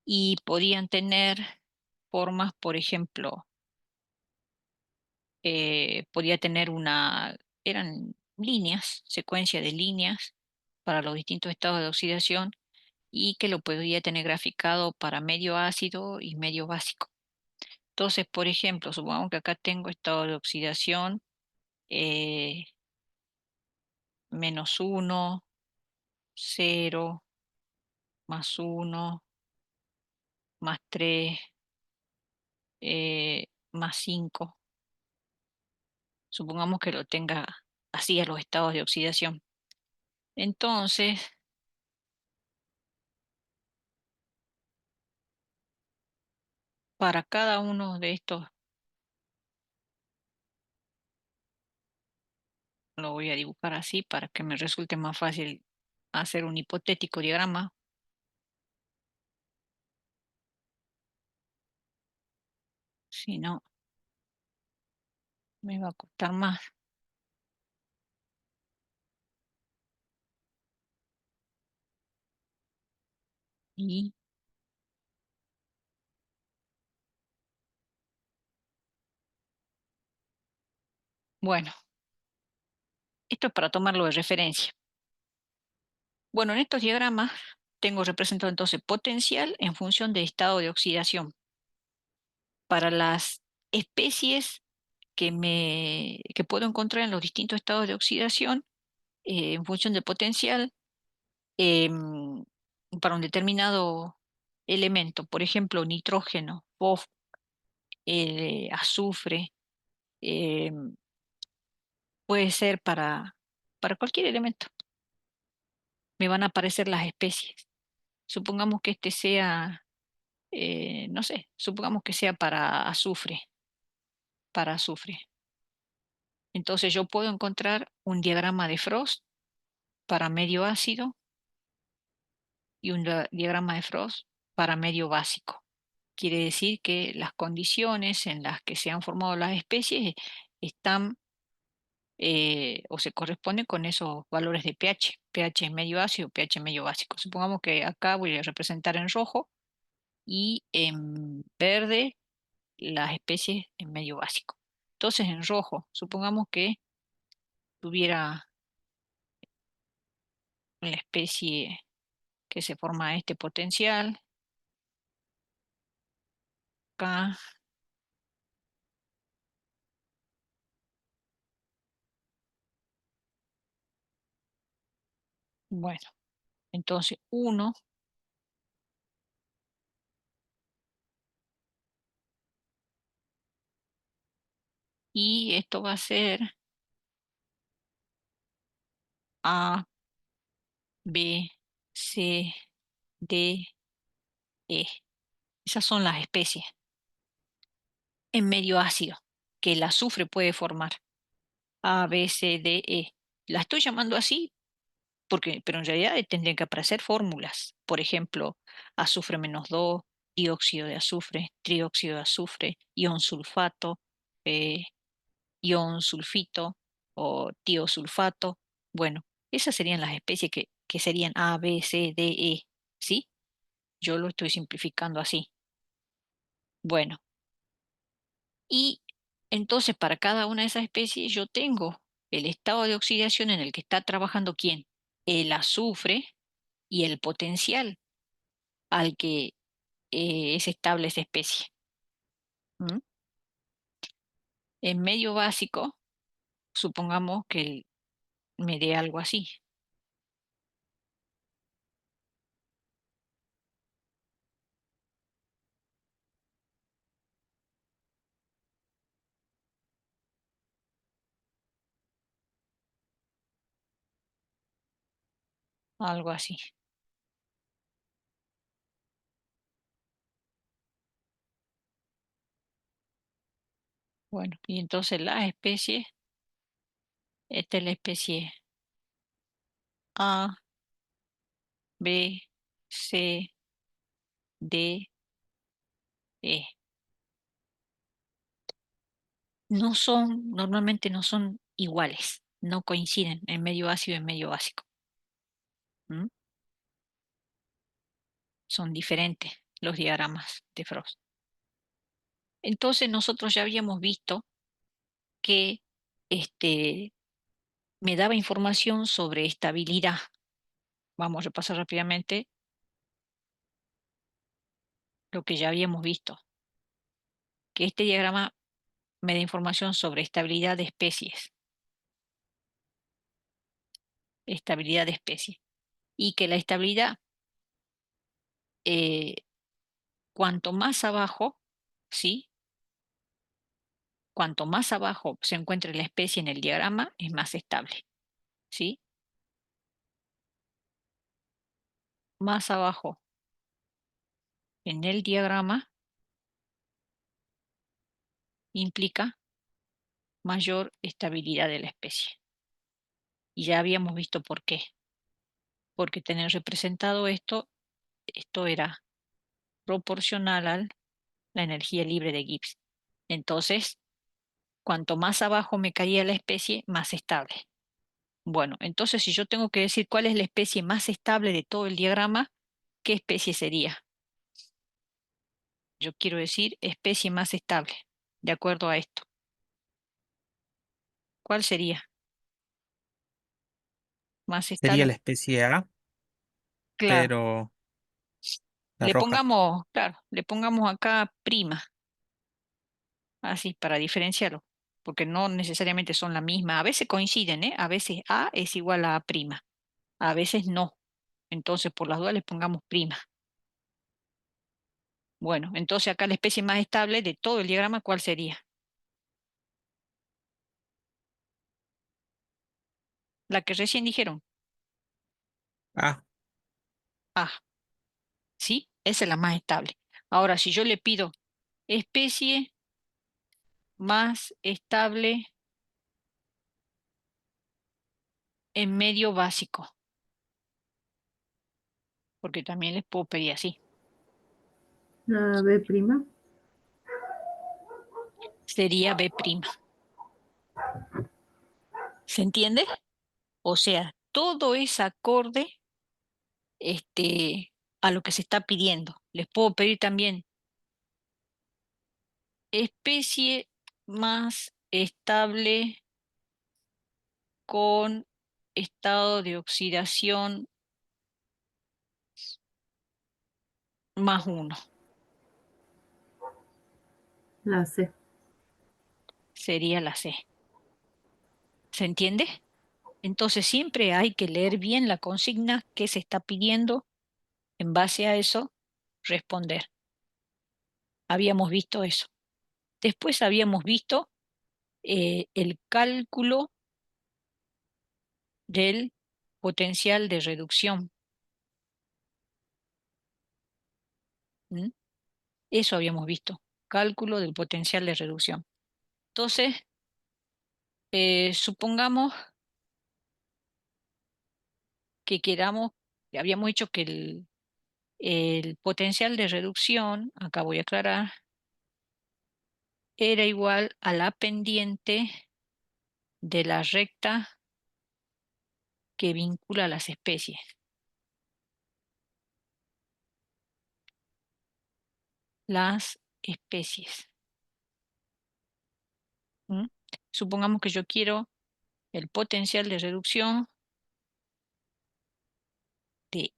S1: Y podían tener formas, por ejemplo, podía tener eran líneas, secuencia de líneas para los distintos estados de oxidación y que lo podía tener graficado para medio ácido y medio básico. Entonces, por ejemplo, supongamos que acá tengo estado de oxidación eh, -1, 0, +1, +3, +5. Supongamos que lo tenga así a los estados de oxidación. Entonces, para cada uno de estos, lo voy a dibujar así para que me resulte más fácil hacer un hipotético diagrama. Si no, me va a costar más. Y Bueno, esto es para tomarlo de referencia. Bueno, en estos diagramas tengo representado entonces potencial en función de estado de oxidación. Para las especies que puedo encontrar en los distintos estados de oxidación, en función de potencial, em, para un determinado elemento, por ejemplo, nitrógeno, fósforo, azufre, em, puede ser para cualquier elemento. Me van a aparecer las especies. Supongamos que este sea, no sé, supongamos que sea para azufre. Entonces yo puedo encontrar un diagrama de Frost para medio ácido y un diagrama de Frost para medio básico. Quiere decir que las condiciones en las que se han formado las especies están o se corresponden con esos valores de pH, pH medio ácido, pH medio básico. Supongamos que acá voy a representar en rojo y en verde las especies en medio básico. Entonces en rojo, supongamos que tuviera la especie que se forma este potencial, acá, bueno, entonces 1 y esto va a ser A, B, C, D, E. Esas son las especies en medio ácido que el azufre puede formar. A, B, C, D, E. La estoy llamando así pero en realidad tendrían que aparecer fórmulas. Por ejemplo, azufre -2, dióxido de azufre, trióxido de azufre, ion sulfato, eh, ion sulfito o tiosulfato. Bueno, esas serían las especies que serían A, B, C, D, E. ¿Sí? Yo lo estoy simplificando así. Bueno, y entonces para cada una de esas especies yo tengo el estado de oxidación en el que está trabajando ¿quién? El azufre y el potencial al que es estable esa especie. ¿Mm? En medio básico, supongamos que me dé algo así, algo así. Bueno, y entonces las especies, esta es la especie A, B, C, D, E. Normalmente no son iguales, no coinciden en medio ácido y en medio básico. ¿Mm? Son diferentes los diagramas de Frost. Entonces nosotros ya habíamos visto que me daba información sobre estabilidad. Vamos a repasar rápidamente lo que ya habíamos visto, que este diagrama me da información sobre estabilidad de especies, y que la estabilidad, eh, cuanto más abajo, ¿sí? Cuanto más abajo se encuentre la especie en el diagrama, es más estable, ¿sí? Más abajo en el diagrama implica mayor estabilidad de la especie. Y ya habíamos visto por qué. Porque tener representado esto era proporcional a la energía libre de Gibbs. Entonces, cuanto más abajo me caía la especie, más estable. Bueno, entonces si yo tengo que decir cuál es la especie más estable de todo el diagrama, ¿qué especie sería? Yo quiero decir especie más estable, de acuerdo a esto. ¿cuál sería? Más
S3: Sería
S1: estable.
S3: la especie A,
S1: Claro,
S3: pero la
S1: le
S3: roja.
S1: pongamos, claro, le pongamos acá prima, así para diferenciarlo, porque no necesariamente son la misma. A veces coinciden, ¿eh? A veces A es igual a A prima, a veces no. Entonces, por las dudas les pongamos prima. Bueno, entonces acá la especie más estable de todo el diagrama, ¿cuál sería? La que recién dijeron.
S3: A.
S1: A, ¿sí? Esa es la más estable. Ahora, si yo le pido especie más estable en medio básico, porque también les puedo pedir así.
S2: La B prima.
S1: Sería B'. ¿Se entiende? O sea, todo es acorde a lo que se está pidiendo. Les puedo pedir también especie más estable con estado de oxidación +1.
S2: La C.
S1: Sería la C. ¿Se entiende? Entonces siempre hay que leer bien la consigna que se está pidiendo. En base a eso, responder. Habíamos visto eso. Después habíamos visto el cálculo del potencial de reducción. ¿Mm? Eso habíamos visto, cálculo del potencial de reducción. Entonces, supongamos que queramos, habíamos dicho que el potencial de reducción, acá voy a aclarar, era igual a la pendiente de la recta que vincula las especies. Las especies. ¿Mm? Supongamos que yo quiero el potencial de reducción de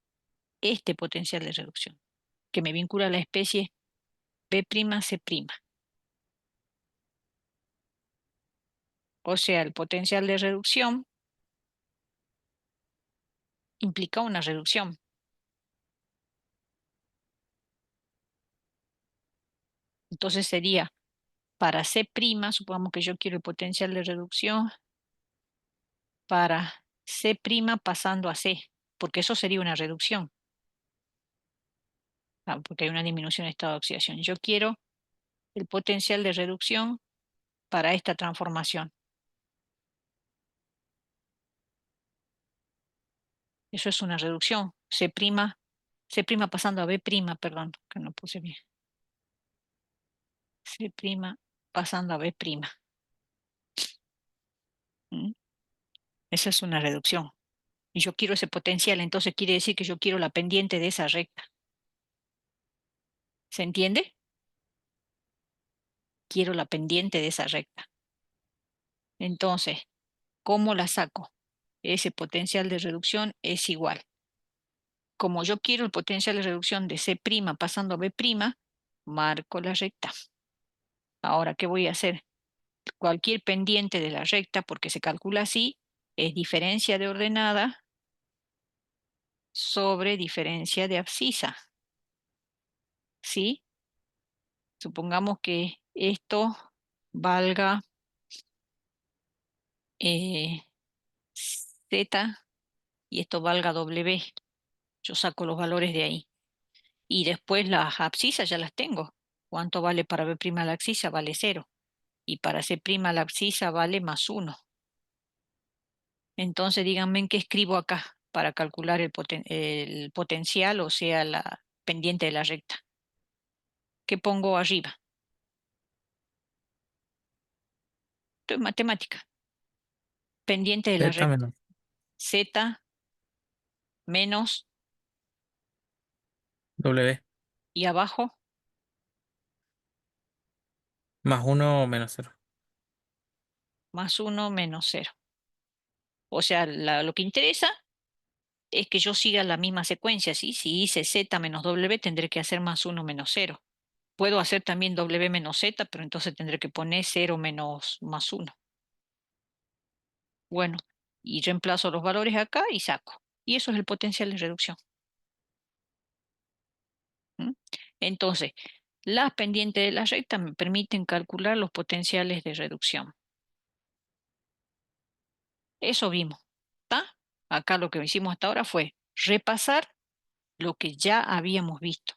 S1: este potencial de reducción, que me vincula a la especie B'C'. O sea, el potencial de reducción implica una reducción. Entonces sería para C', supongamos que yo quiero el potencial de reducción para C' pasando a C, porque eso sería una reducción, porque hay una disminución de estado de oxidación. Yo quiero el potencial de reducción para esta transformación. Eso es una reducción. C' pasando a B', perdón, que no puse bien. C' pasando a B'. ¿Mm? Esa es una reducción. Y yo quiero ese potencial, entonces quiere decir que yo quiero la pendiente de esa recta. ¿Se entiende? Quiero la pendiente de esa recta. Entonces, ¿cómo la saco? Ese potencial de reducción es igual. Como yo quiero el potencial de reducción de C' pasando a B', marco la recta. Ahora, ¿qué voy a hacer? Cualquier pendiente de la recta, porque se calcula así, es diferencia de ordenada sobre diferencia de abscisa. ¿Sí? Supongamos que esto valga Z y esto valga W. Yo saco los valores de ahí. Y después las abscisas ya las tengo. ¿Cuánto vale para B' la abscisa? Vale 0. Y para C' la abscisa vale +1. Entonces díganme en qué escribo acá para calcular el potencial, o sea, la pendiente de la recta. ¿Qué pongo arriba? Esto es matemática. Pendiente de la
S3: Z
S1: recta.
S3: menos
S1: Z menos
S3: W.
S1: y abajo
S3: +1 menos 0.
S1: más 1 menos 0. O sea, lo que interesa es que yo siga la misma secuencia, ¿sí? Si hice z menos w, tendré que hacer más 1 menos 0. Puedo hacer también w menos z, pero entonces tendré que poner 0 menos más 1. Bueno, y reemplazo los valores acá y saco. Y eso es el potencial de reducción. ¿Mm? Entonces, las pendientes de la recta me permiten calcular los potenciales de reducción. Eso vimos. ¿Está? Acá lo que hicimos hasta ahora fue repasar lo que ya habíamos visto.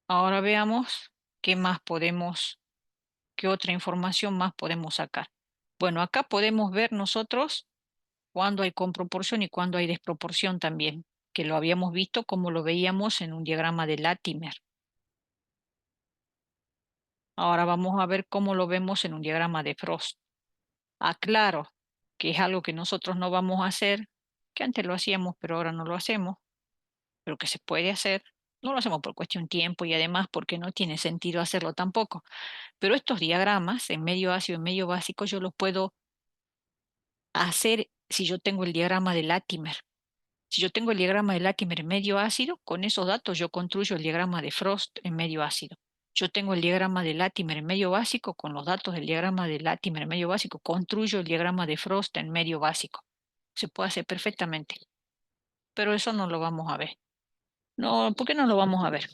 S1: Ahora veamos qué más podemos, qué otra información más podemos sacar. Bueno, acá podemos ver nosotros cuándo hay comproporción y cuándo hay desproporción también, que lo habíamos visto como lo veíamos en un diagrama de Latimer. Ahora vamos a ver cómo lo vemos en un diagrama de Frost. Aclaro que es algo que nosotros no vamos a hacer, que antes lo hacíamos, pero ahora no lo hacemos, pero que se puede hacer. No lo hacemos por cuestión de tiempo y además porque no tiene sentido hacerlo tampoco. Pero estos diagramas en medio ácido y en medio básico yo los puedo hacer si yo tengo el diagrama de Latimer. Si yo tengo el diagrama de Latimer en medio ácido, con esos datos yo construyo el diagrama de Frost en medio ácido. Yo tengo el diagrama de Latimer en medio básico, con los datos del diagrama de Latimer en medio básico, construyo el diagrama de Frost en medio básico. Se puede hacer perfectamente, pero eso no lo vamos a ver. No, ¿por qué no lo vamos a ver?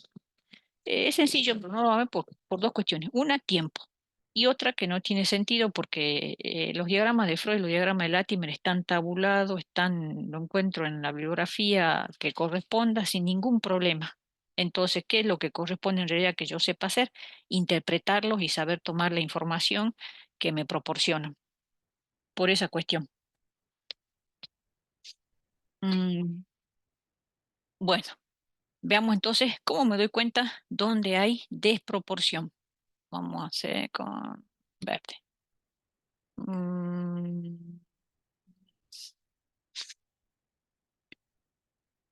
S1: Es sencillo, pero no lo vamos a ver por dos cuestiones. Una, tiempo. Y otra que no tiene sentido porque los diagramas de Freud, los diagramas de Latimer están tabulados, lo encuentro en la bibliografía que corresponda sin ningún problema. Entonces, ¿qué es lo que corresponde en realidad que yo sepa hacer? Interpretarlos y saber tomar la información que me proporcionan. Por esa cuestión. Mm, bueno, veamos entonces cómo me doy cuenta dónde hay desproporción. Vamos a hacer con verde. Mm,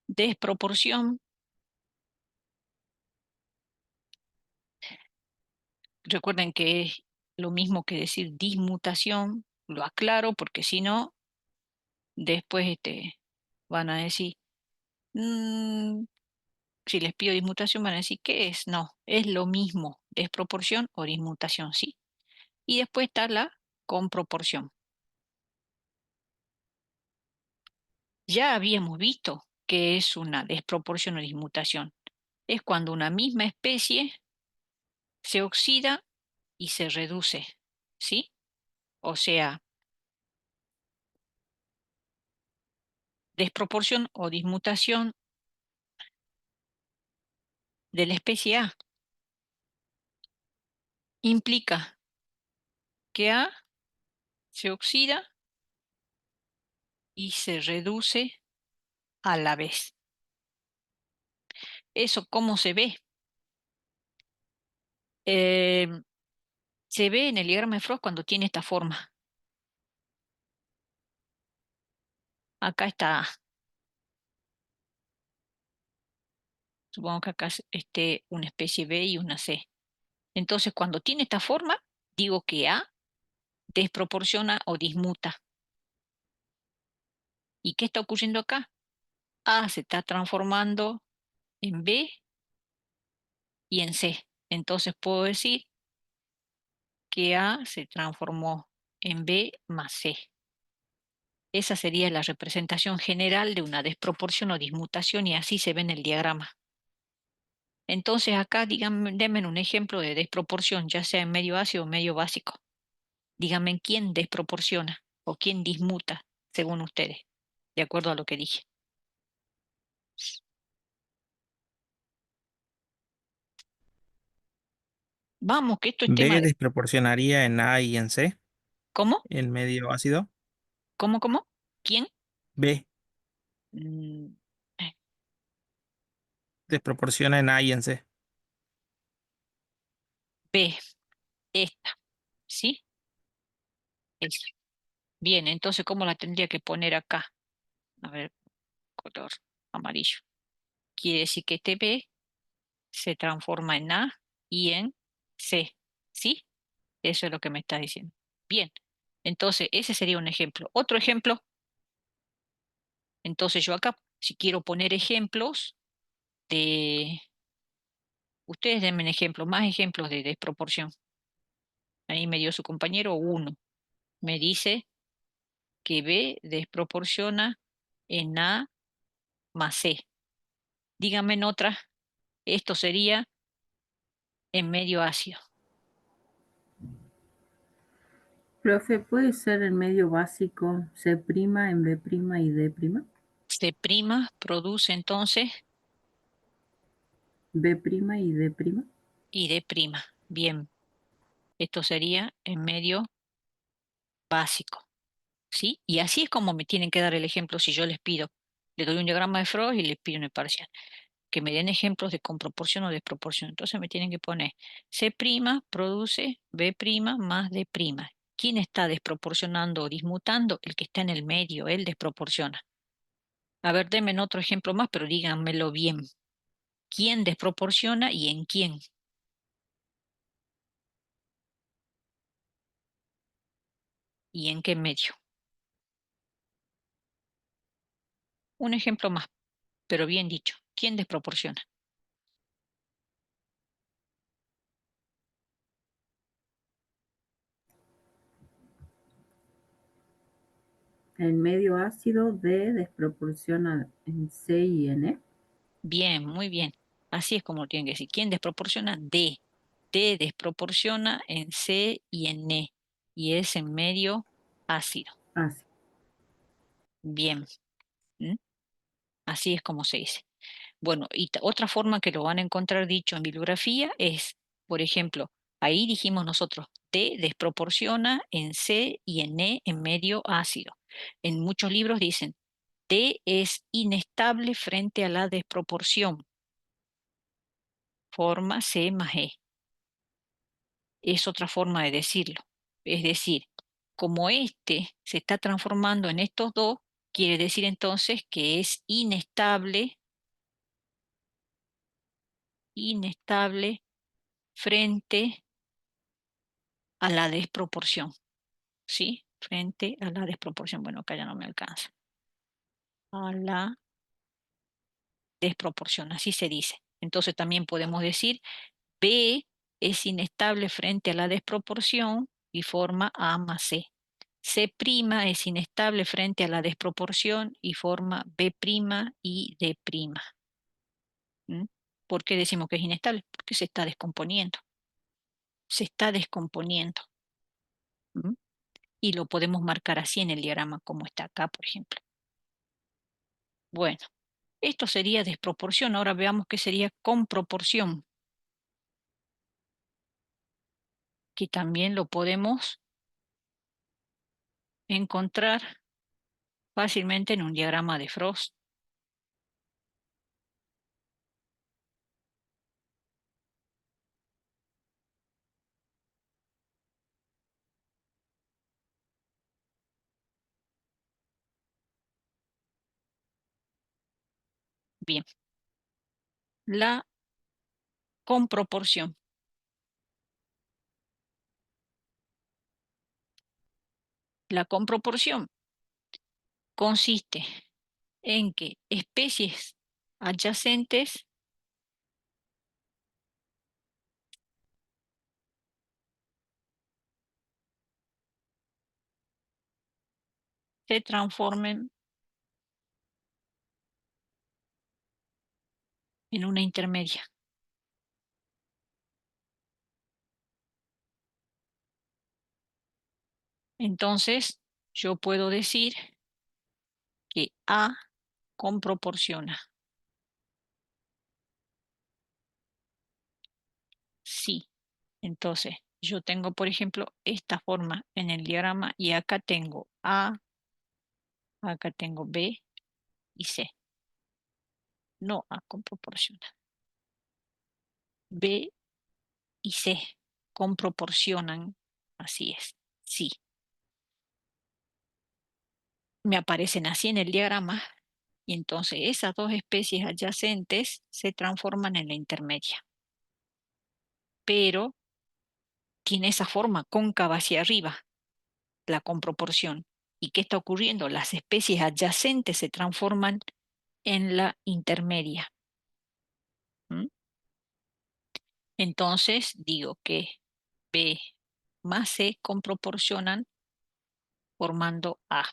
S1: Desproporción. Recuerden que es lo mismo que decir dismutación. Lo aclaro porque si no, después van a decir, mm, si les pido dismutación, van a decir, ¿qué es? No, es lo mismo, desproporción o dismutación, ¿sí? Y después está la comproporción. Ya habíamos visto que es una desproporción o dismutación. Es cuando una misma especie se oxida y se reduce, ¿sí? O sea, desproporción o dismutación de la especie A implica que A se oxida y se reduce a la vez. ¿Eso cómo se ve? Eh, Se ve en el diagrama de Frost cuando tiene esta forma. Acá está A. Supongo que acá esté una especie B y una C. Entonces, cuando tiene esta forma, digo que A desproporciona o dismuta. ¿Y qué está ocurriendo acá? A se está transformando en B y en C. Entonces puedo decir que A se transformó en B más C. Esa sería la representación general de una desproporción o dismutación y así se ve en el diagrama. Entonces acá díganme, denme un ejemplo de desproporción, ya sea en medio ácido o medio básico. Díganme quién desproporciona o quién dismuta, según ustedes, de acuerdo a lo que dije. Vamos, que esto es tema
S3: B
S1: de...
S3: desproporcionaría en A y en C,
S1: ¿Cómo?
S3: en medio ácido.
S1: ¿Cómo? ¿Quién?
S3: B
S1: Mm, eh,
S3: desproporciona en A y en C.
S1: B, esta, ¿sí? Esa. Bien, entonces, ¿cómo la tendría que poner acá? A ver, color amarillo. Quiere decir que este B se transforma en A y en C, ¿sí? Eso es lo que me está diciendo. Bien, entonces ese sería un ejemplo. Otro ejemplo, entonces yo acá, si quiero poner ejemplos de, ustedes denme un ejemplo, más ejemplos de desproporción. Ahí me dio su compañero uno. Me dice que B desproporciona en A más C. Díganme en otra, esto sería en medio ácido.
S4: Profe, ¿puede ser el medio básico C' en B' y D'?
S1: C' produce entonces
S4: B' y D'.
S1: y D'. Bien, esto sería en medio básico. ¿Sí? Y así es como me tienen que dar el ejemplo si yo les pido. Le doy un diagrama de Freud y les pido en el parcial. Que me den ejemplos de con proporción o desproporción. Entonces me tienen que poner C' produce B' más D'. ¿Quién está desproporcionando o dismutando? El que está en el medio, él desproporciona. A ver, denme otro ejemplo más, pero díganmelo bien. ¿Quién desproporciona y en quién? ¿Y en qué medio? Un ejemplo más, pero bien dicho. ¿Quién desproporciona?
S4: El medio ácido D desproporciona en C y en E.
S1: Bien, muy bien. Así es como lo tienen que decir. ¿Quién desproporciona? D. D desproporciona en C y en E. Y es en medio ácido.
S4: Ácido.
S1: Bien. ¿Mm? Así es como se dice. Bueno, y otra forma que lo van a encontrar dicho en bibliografía es, por ejemplo, ahí dijimos nosotros, D desproporciona en C y en E en medio ácido. En muchos libros dicen, D es inestable frente a la desproporción. Forma C más E. Es otra forma de decirlo. Es decir, como este se está transformando en estos dos, quiere decir entonces que es inestable frente a la desproporción. ¿Sí? Frente a la desproporción. Bueno, acá ya no me alcanza. A la desproporción, así se dice. Entonces también podemos decir B es inestable frente a la desproporción y forma A más C. C' es inestable frente a la desproporción y forma B' y D'. ¿Mm? ¿Por qué decimos que es inestable? Porque se está descomponiendo. Se está descomponiendo. ¿Mm? Y lo podemos marcar así en el diagrama como está acá, por ejemplo. Bueno, esto sería desproporción. Ahora veamos qué sería con proporción, que también lo podemos encontrar fácilmente en un diagrama de Frost. Bien, la con proporción. La con proporción consiste en que especies adyacentes se transformen en una intermedia. Entonces, yo puedo decir que A con proporciona. Sí. Entonces, yo tengo, por ejemplo, esta forma en el diagrama y acá tengo A, acá tengo B y C. No A con proporciona. B y C con proporcionan. Así es. Sí. Me aparecen así en el diagrama y entonces esas dos especies adyacentes se transforman en la intermedia. Pero tiene esa forma cóncava hacia arriba. la comproporción. ¿Y qué está ocurriendo? Las especies adyacentes se transforman en la intermedia. ¿Mm? Entonces digo que B más C comproporcionan formando A.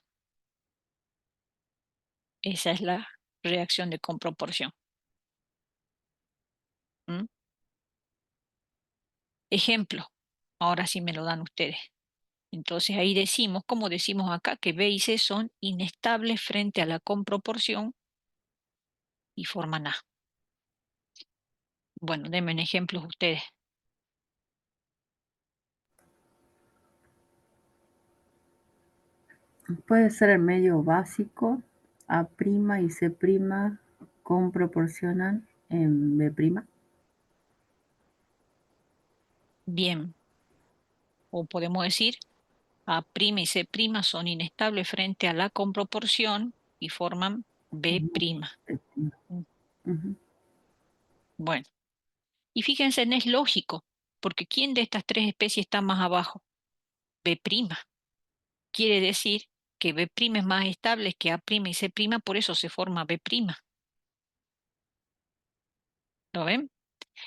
S1: Esa es la reacción de comproporción. ¿Mm? Ejemplo, ahora sí me lo dan ustedes. Entonces ahí decimos, como decimos acá, que B y C son inestables frente a la comproporción y forman A. Bueno, denme ejemplos ustedes.
S4: Puede ser el medio básico, A' y C' comproporcionan en B'.
S1: Bien. O podemos decir, A' y C' son inestables frente a la comproporción y forman B'.
S4: Ujú.
S1: Bueno, y fíjense, es lógico, porque ¿quién de estas tres especies está más abajo? B'. Quiere decir que B' es más estable que A' y C', por eso se forma B'. ¿Lo ven?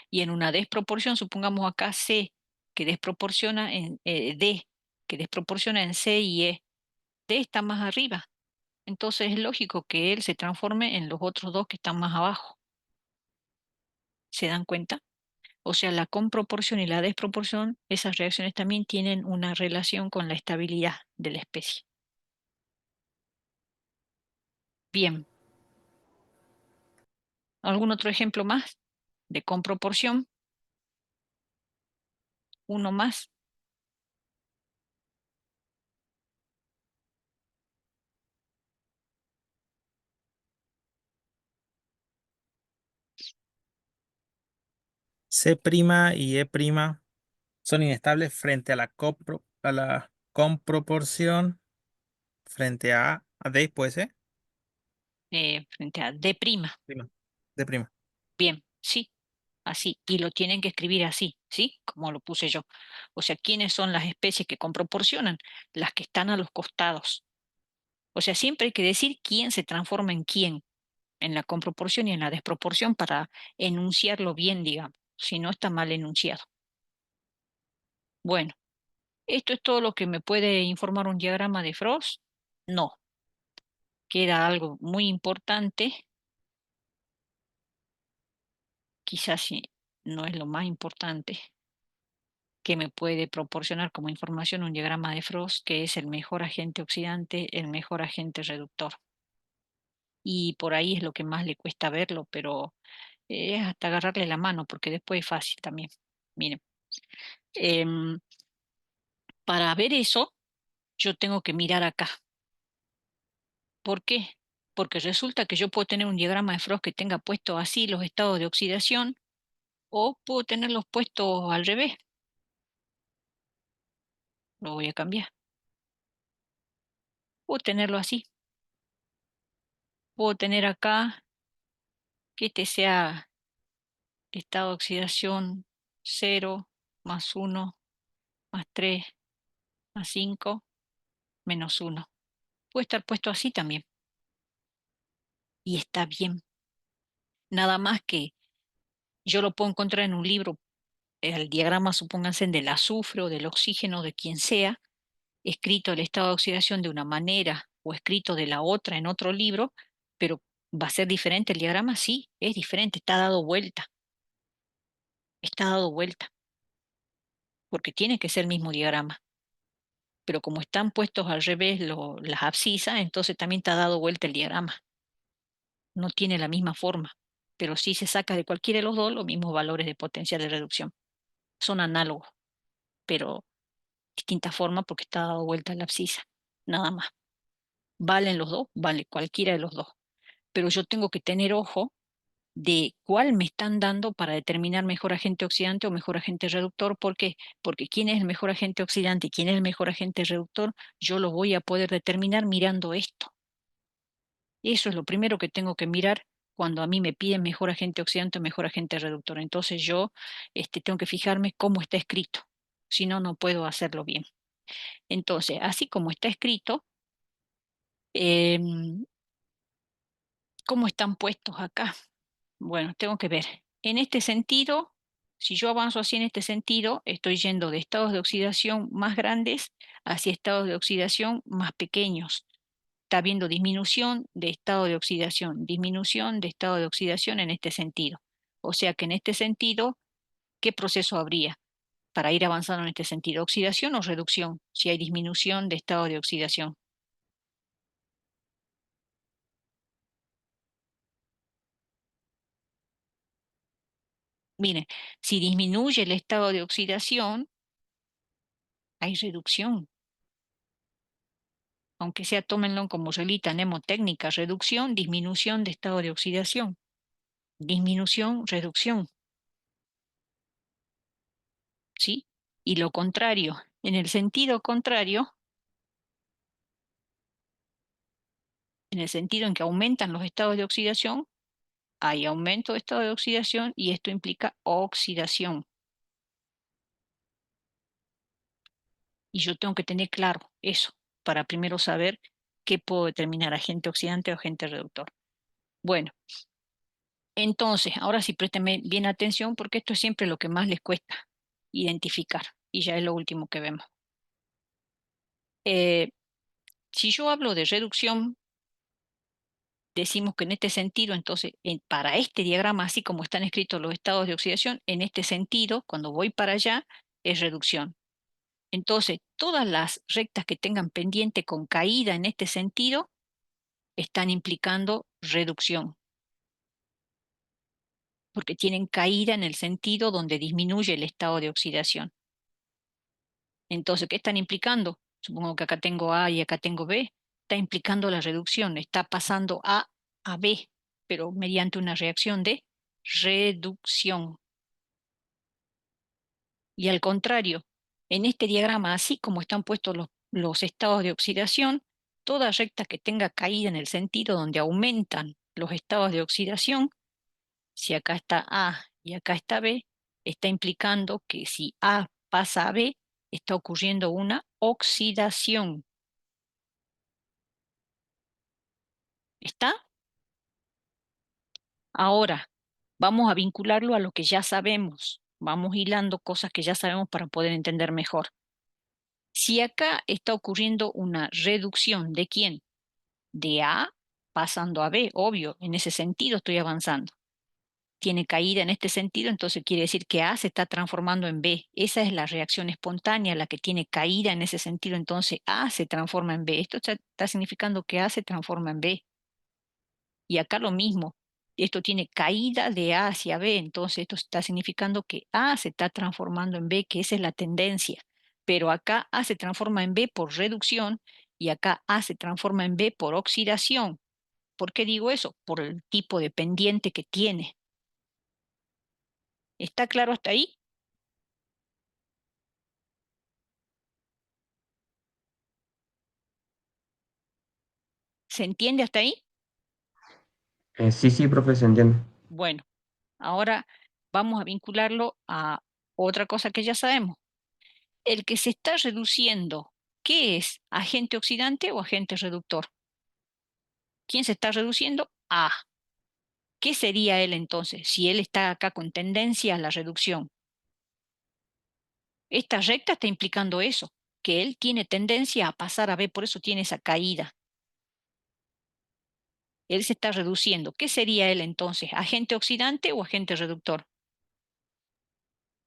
S1: Y en una desproporción, supongamos acá C, que desproporciona en D, que desproporciona en C y E. D está más arriba. Entonces es lógico que él se transforme en los otros dos que están más abajo. ¿Se dan cuenta? O sea, la comproporción y la desproporción, esas reacciones también tienen una relación con la estabilidad de la especie. Bien. ¿Algún otro ejemplo más de comproporción? Uno más.
S3: C' y E' son inestables frente a la comproporción frente a D, puede ser.
S1: Frente a D'.
S3: Prima. D'.
S1: Bien, sí, así. Y lo tienen que escribir así, ¿sí? Como lo puse yo. O sea, ¿quiénes son las especies que comproporcionan? Las que están a los costados. O sea, siempre hay que decir quién se transforma en quién, en la comproporción y en la desproporción para enunciarlo bien, digamos. Si no, está mal enunciado. Bueno, ¿esto es todo lo que me puede informar un diagrama de Frost? No. Queda algo muy importante. Quizás sí, no es lo más importante que me puede proporcionar como información un diagrama de Frost, que es el mejor agente oxidante, el mejor agente reductor. Y por ahí es lo que más le cuesta verlo, pero es hasta agarrarle la mano, porque después es fácil también. Miren, em, para ver eso, yo tengo que mirar acá. ¿Por qué? Porque resulta que yo puedo tener un diagrama de Frost que tenga puesto así los estados de oxidación, o puedo tenerlos puestos al revés. Lo voy a cambiar. Puedo tenerlo así. Puedo tener acá que este sea estado de oxidación 0, más 1, más 3, más 5, menos 1. Puede estar puesto así también. Y está bien. Nada más que yo lo puedo encontrar en un libro, el diagrama, supónganse, del azufre o del oxígeno, de quien sea, escrito el estado de oxidación de una manera o escrito de la otra en otro libro, pero ¿va a ser diferente el diagrama? Sí, es diferente, está dado vuelta. Está dado vuelta, porque tiene que ser el mismo diagrama. Pero como están puestos al revés las abscisas, entonces también está dado vuelta el diagrama. No tiene la misma forma, pero sí se saca de cualquiera de los dos los mismos valores de potencial de reducción. Son análogos, pero distinta forma porque está dado vuelta la abscisa, nada más. Valen los dos, vale cualquiera de los dos, pero yo tengo que tener ojo de cuál me están dando para determinar mejor agente oxidante o mejor agente reductor. ¿Por qué? Porque quién es el mejor agente oxidante y quién es el mejor agente reductor, yo lo voy a poder determinar mirando esto. Eso es lo primero que tengo que mirar cuando a mí me piden mejor agente oxidante o mejor agente reductor. Entonces yo tengo que fijarme cómo está escrito. Si no, no puedo hacerlo bien. Entonces, así como está escrito, em, ¿cómo están puestos acá? Bueno, tengo que ver. En este sentido, si yo avanzo así en este sentido, estoy yendo de estados de oxidación más grandes hacia estados de oxidación más pequeños. Está habiendo disminución de estado de oxidación, disminución de estado de oxidación en este sentido. O sea que en este sentido, ¿qué proceso habría para ir avanzando en este sentido? ¿Oxidación o reducción? Si hay disminución de estado de oxidación. Miren, si disminuye el estado de oxidación, hay reducción. Aunque sea, tómenlo como reglita mnemotécnica, reducción, disminución de estado de oxidación, disminución, reducción, ¿sí? Y lo contrario, en el sentido contrario, en el sentido en que aumentan los estados de oxidación, hay aumento de estado de oxidación y esto implica oxidación. Y yo tengo que tener claro eso para primero saber qué puedo determinar, agente oxidante o agente reductor. Bueno, entonces, ahora sí présteme bien atención porque esto es siempre lo que más les cuesta identificar y ya es lo último que vemos. Eh, si yo hablo de reducción, decimos que en este sentido, entonces, para este diagrama, así como están escritos los estados de oxidación, en este sentido, cuando voy para allá, es reducción. Entonces, todas las rectas que tengan pendiente con caída en este sentido están implicando reducción, porque tienen caída en el sentido donde disminuye el estado de oxidación. Entonces, ¿qué están implicando? Supongo que acá tengo A y acá tengo B. Está implicando la reducción, está pasando a B, pero mediante una reacción de reducción. Y al contrario, en este diagrama, así como están puestos los estados de oxidación, toda recta que tenga caída en el sentido donde aumentan los estados de oxidación, si acá está A y acá está B, está implicando que si A pasa a B, está ocurriendo una oxidación. ¿Está? Ahora, vamos a vincularlo a lo que ya sabemos. Vamos hilando cosas que ya sabemos para poder entender mejor. Si acá está ocurriendo una reducción, ¿de quién? De A pasando a B, obvio, en ese sentido estoy avanzando. Tiene caída en este sentido, entonces quiere decir que A se está transformando en B. Esa es la reacción espontánea, la que tiene caída en ese sentido, entonces A se transforma en B. Esto está significando que A se transforma en B. Y acá lo mismo, esto tiene caída de A hacia B, entonces esto está significando que A se está transformando en B, que esa es la tendencia. Pero acá A se transforma en B por reducción y acá A se transforma en B por oxidación. ¿Por qué digo eso? Por el tipo de pendiente que tiene. ¿Está claro hasta ahí? ¿Se entiende hasta ahí?
S5: Sí, sí, profe, se entiende.
S1: Bueno, ahora vamos a vincularlo a otra cosa que ya sabemos. El que se está reduciendo, ¿qué es? ¿Agente oxidante o agente reductor? ¿Quién se está reduciendo? A. ¿Qué sería él entonces si él está acá con tendencia a la reducción? Esta recta está implicando eso, que él tiene tendencia a pasar a B, por eso tiene esa caída. Él se está reduciendo. ¿Qué sería él entonces? ¿Agente oxidante o agente reductor?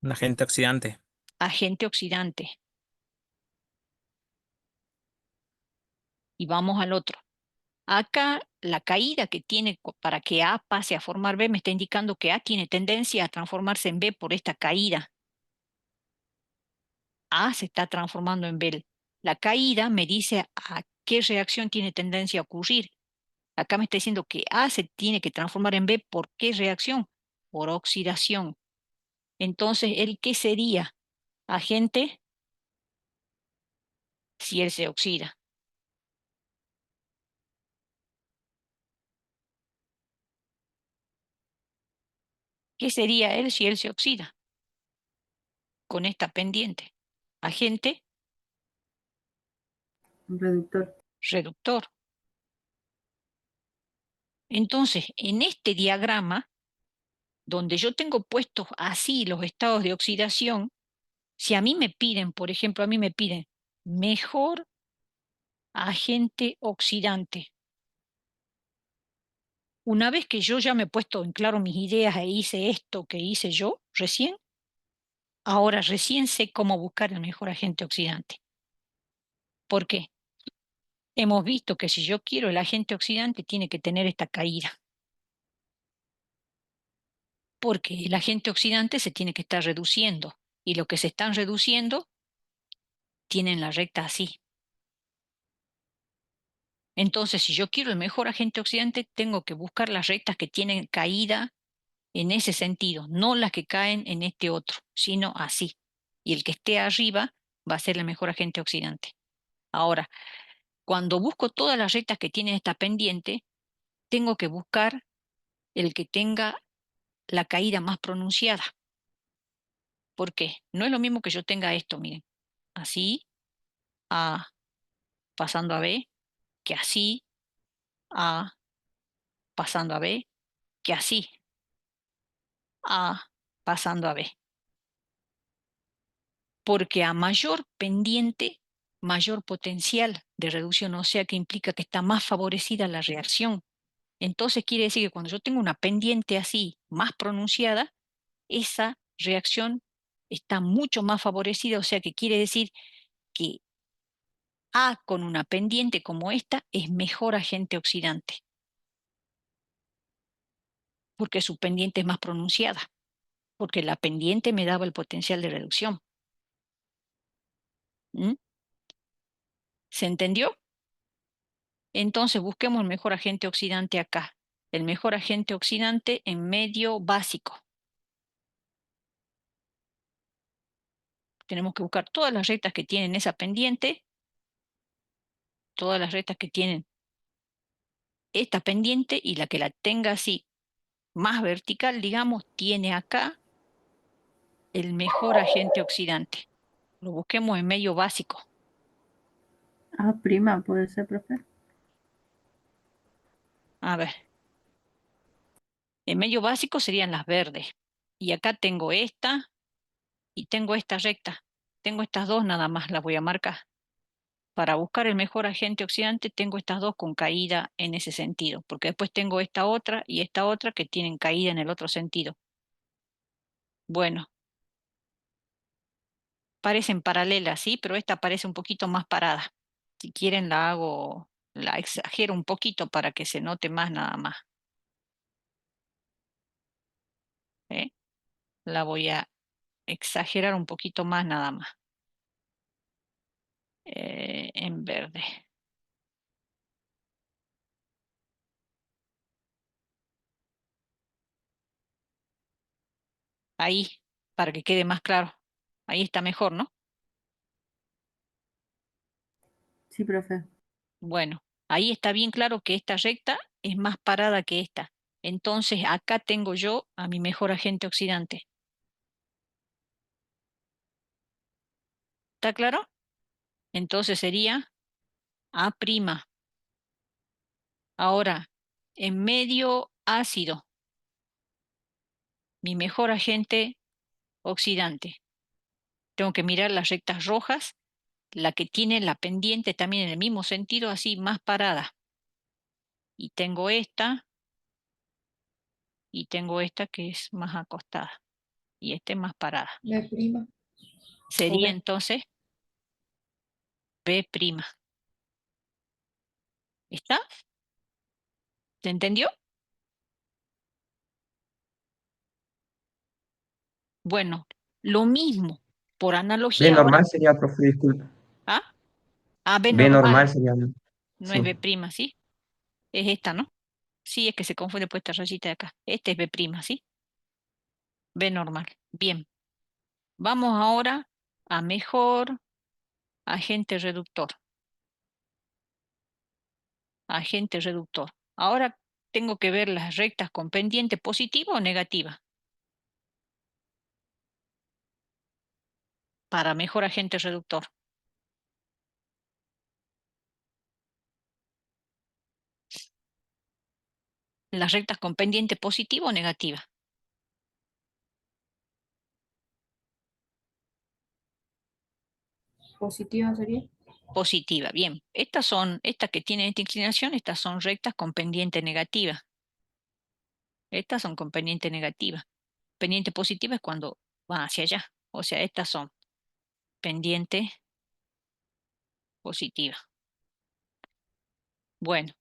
S3: Un agente oxidante.
S1: Agente oxidante. Y vamos al otro. Acá la caída que tiene para que A pase a formar B me está indicando que A tiene tendencia a transformarse en B por esta caída. A se está transformando en B. La caída me dice a qué reacción tiene tendencia a ocurrir. Acá me está diciendo que A se tiene que transformar en B. ¿Por qué reacción? Por oxidación. Entonces, ¿el qué sería? Agente si él se oxida. ¿Qué sería él si él se oxida? Con esta pendiente. Agente
S4: Reductor.
S1: reductor. Entonces, en este diagrama, donde yo tengo puestos así los estados de oxidación, si a mí me piden, por ejemplo, a mí me piden mejor agente oxidante. Una vez que yo ya me he puesto en claro mis ideas e hice esto que hice yo recién, ahora recién sé cómo buscar el mejor agente oxidante. ¿Por qué? Hemos visto que si yo quiero el agente oxidante tiene que tener esta caída. Porque el agente oxidante se tiene que estar reduciendo y lo que se están reduciendo tienen la recta así. Entonces, si yo quiero el mejor agente oxidante, tengo que buscar las rectas que tienen caída en ese sentido, no las que caen en este otro, sino así. Y el que esté arriba va a ser el mejor agente oxidante. Ahora, cuando busco todas las rectas que tienen esta pendiente, tengo que buscar el que tenga la caída más pronunciada. ¿Por qué? No es lo mismo que yo tenga esto, miren, así, A pasando a B, que así, A pasando a B, que así, A pasando a B. Porque a mayor pendiente, mayor potencial de reducción, o sea que implica que está más favorecida la reacción. Entonces quiere decir que cuando yo tengo una pendiente así, más pronunciada, esa reacción está mucho más favorecida, o sea que quiere decir que A con una pendiente como esta es mejor agente oxidante, porque su pendiente es más pronunciada, porque la pendiente me daba el potencial de reducción. ¿Mm? ¿Se entendió? Entonces busquemos el mejor agente oxidante acá. El mejor agente oxidante en medio básico. Tenemos que buscar todas las rectas que tienen esa pendiente, todas las rectas que tienen esta pendiente y la que la tenga así más vertical, digamos, tiene acá el mejor agente oxidante. Lo busquemos en medio básico.
S4: A', ¿puede ser, profe?
S1: A ver. En medio básico serían las verdes. Y acá tengo esta y tengo esta recta. Tengo estas dos nada más, las voy a marcar. Para buscar el mejor agente oxidante tengo estas dos con caída en ese sentido, porque después tengo esta otra y esta otra que tienen caída en el otro sentido. Bueno, parecen paralelas, ¿sí? Pero esta parece un poquito más parada. Si quieren la hago, la exagero un poquito para que se note más nada más. ¿Eh? La voy a exagerar un poquito más nada más. En verde. Ahí, para que quede más claro. Ahí está mejor, ¿no?
S4: Sí, profe.
S1: Bueno, ahí está bien claro que esta recta es más parada que esta. Entonces acá tengo yo a mi mejor agente oxidante. ¿Está claro? Entonces sería A'. Ahora, en medio ácido, mi mejor agente oxidante. Tengo que mirar las rectas rojas, la que tiene la pendiente también en el mismo sentido, así más parada. Y tengo esta que es más acostada. Y esta es más parada.
S2: B'.
S1: Sería
S2: B.
S1: entonces B'. ¿Está? ¿Se entendió? Bueno, lo mismo, por
S5: B
S1: analogía ahora.
S5: normal sería, profe, disculpe.
S1: ¿Ah? A, B
S5: B
S1: normal,
S5: normal sería.
S1: no es
S5: Sí.
S1: B', ¿sí? Es esta, ¿no? Sí, es que se confunde por esta rayita de acá. Este es B', ¿sí? B normal. Bien. Vamos ahora a mejor agente reductor. Agente reductor. Ahora tengo que ver las rectas con pendiente positiva o negativa. Para mejor agente reductor. Las rectas con pendiente positiva o negativa.
S2: Positiva sería.
S1: Positiva, bien. Estas que tienen esta inclinación, estas son rectas con pendiente negativa. Estas son con pendiente negativa. Pendiente positiva es cuando va hacia allá. O sea, estas son pendiente positiva. Bueno,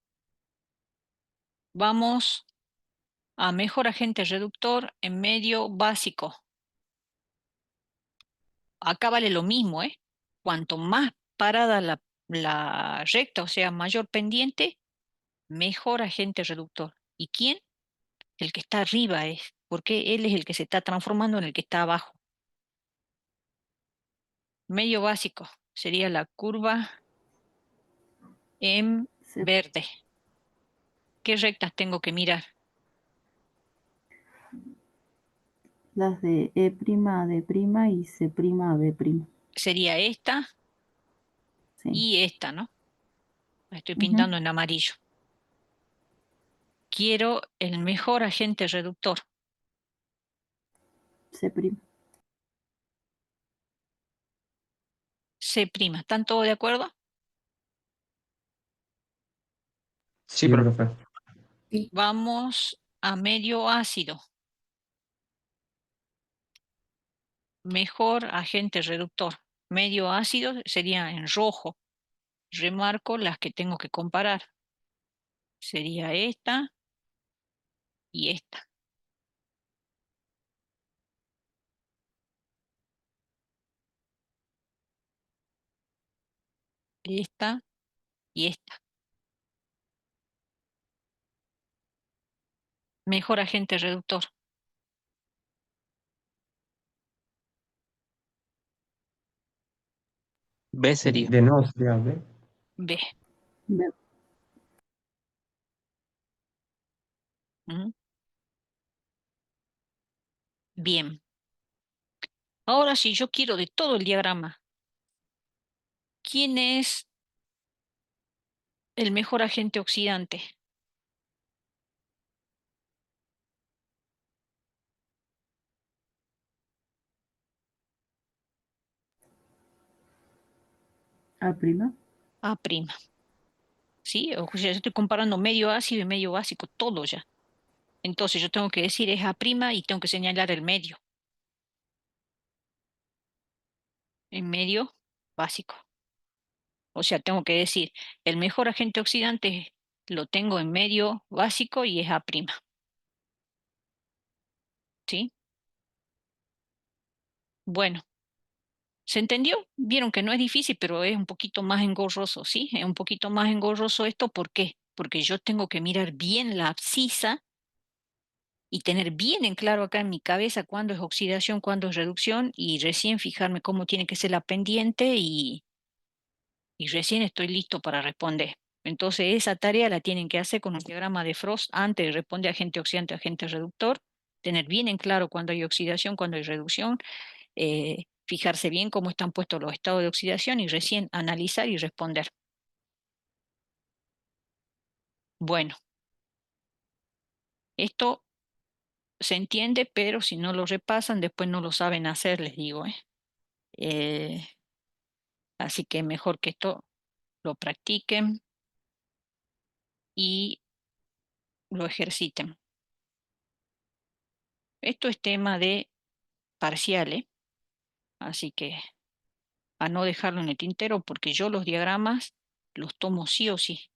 S1: vamos a mejor agente reductor en medio básico. Acá vale lo mismo, ¿eh? Cuanto más parada la recta, o sea, mayor pendiente, mejor agente reductor. ¿Y quién? El que está arriba es, porque él es el que se está transformando en el que está abajo. Medio básico sería la curva en
S4: C.
S1: verde. ¿Qué rectas tengo que mirar?
S4: Las de E' a D' y C' a B'.
S1: Sería esta
S4: Sí.
S1: y esta, ¿no? La estoy
S4: Ujú.
S1: pintando en amarillo. Quiero el mejor agente reductor.
S4: C'.
S1: C'. ¿Están todos de acuerdo?
S5: Sí,
S3: Sí,
S5: profe.
S2: Sí.
S1: Vamos a medio ácido. Mejor agente reductor. Medio ácido sería en rojo. Remarco las que tengo que comparar. Sería esta y esta. Esta y esta. Mejor agente reductor.
S6: B sería.
S5: De nuevo sería B.
S1: B.
S4: B.
S1: ¿Mm? Bien. Ahora si yo quiero de todo el diagrama, ¿quién es el mejor agente oxidante?
S4: A'.
S1: A'. ¿Sí? O sea, yo estoy comparando medio ácido y medio básico, todo ya. Entonces yo tengo que decir es A' y tengo que señalar el medio. En medio básico. O sea, tengo que decir, el mejor agente oxidante lo tengo en medio básico y es A'. ¿Sí? Bueno, ¿se entendió? Vieron que no es difícil, pero es un poquito más engorroso, ¿sí? Es un poquito más engorroso esto, ¿por qué? Porque yo tengo que mirar bien la abscisa y tener bien en claro acá en mi cabeza cuándo es oxidación, cuándo es reducción y recién fijarme cómo tiene que ser la pendiente y recién estoy listo para responder. Entonces esa tarea la tienen que hacer con un diagrama de Frost antes de responder agente oxidante, agente reductor, tener bien en claro cuándo hay oxidación, cuándo hay reducción, fijarse bien cómo están puestos los estados de oxidación y recién analizar y responder. Bueno, esto se entiende, pero si no lo repasan, después no lo saben hacer, les digo, ¿eh? Así que mejor que esto lo practiquen y lo ejerciten. Esto es tema de parciales, así que a no dejarlo en el tintero porque yo los diagramas los tomo sí o sí.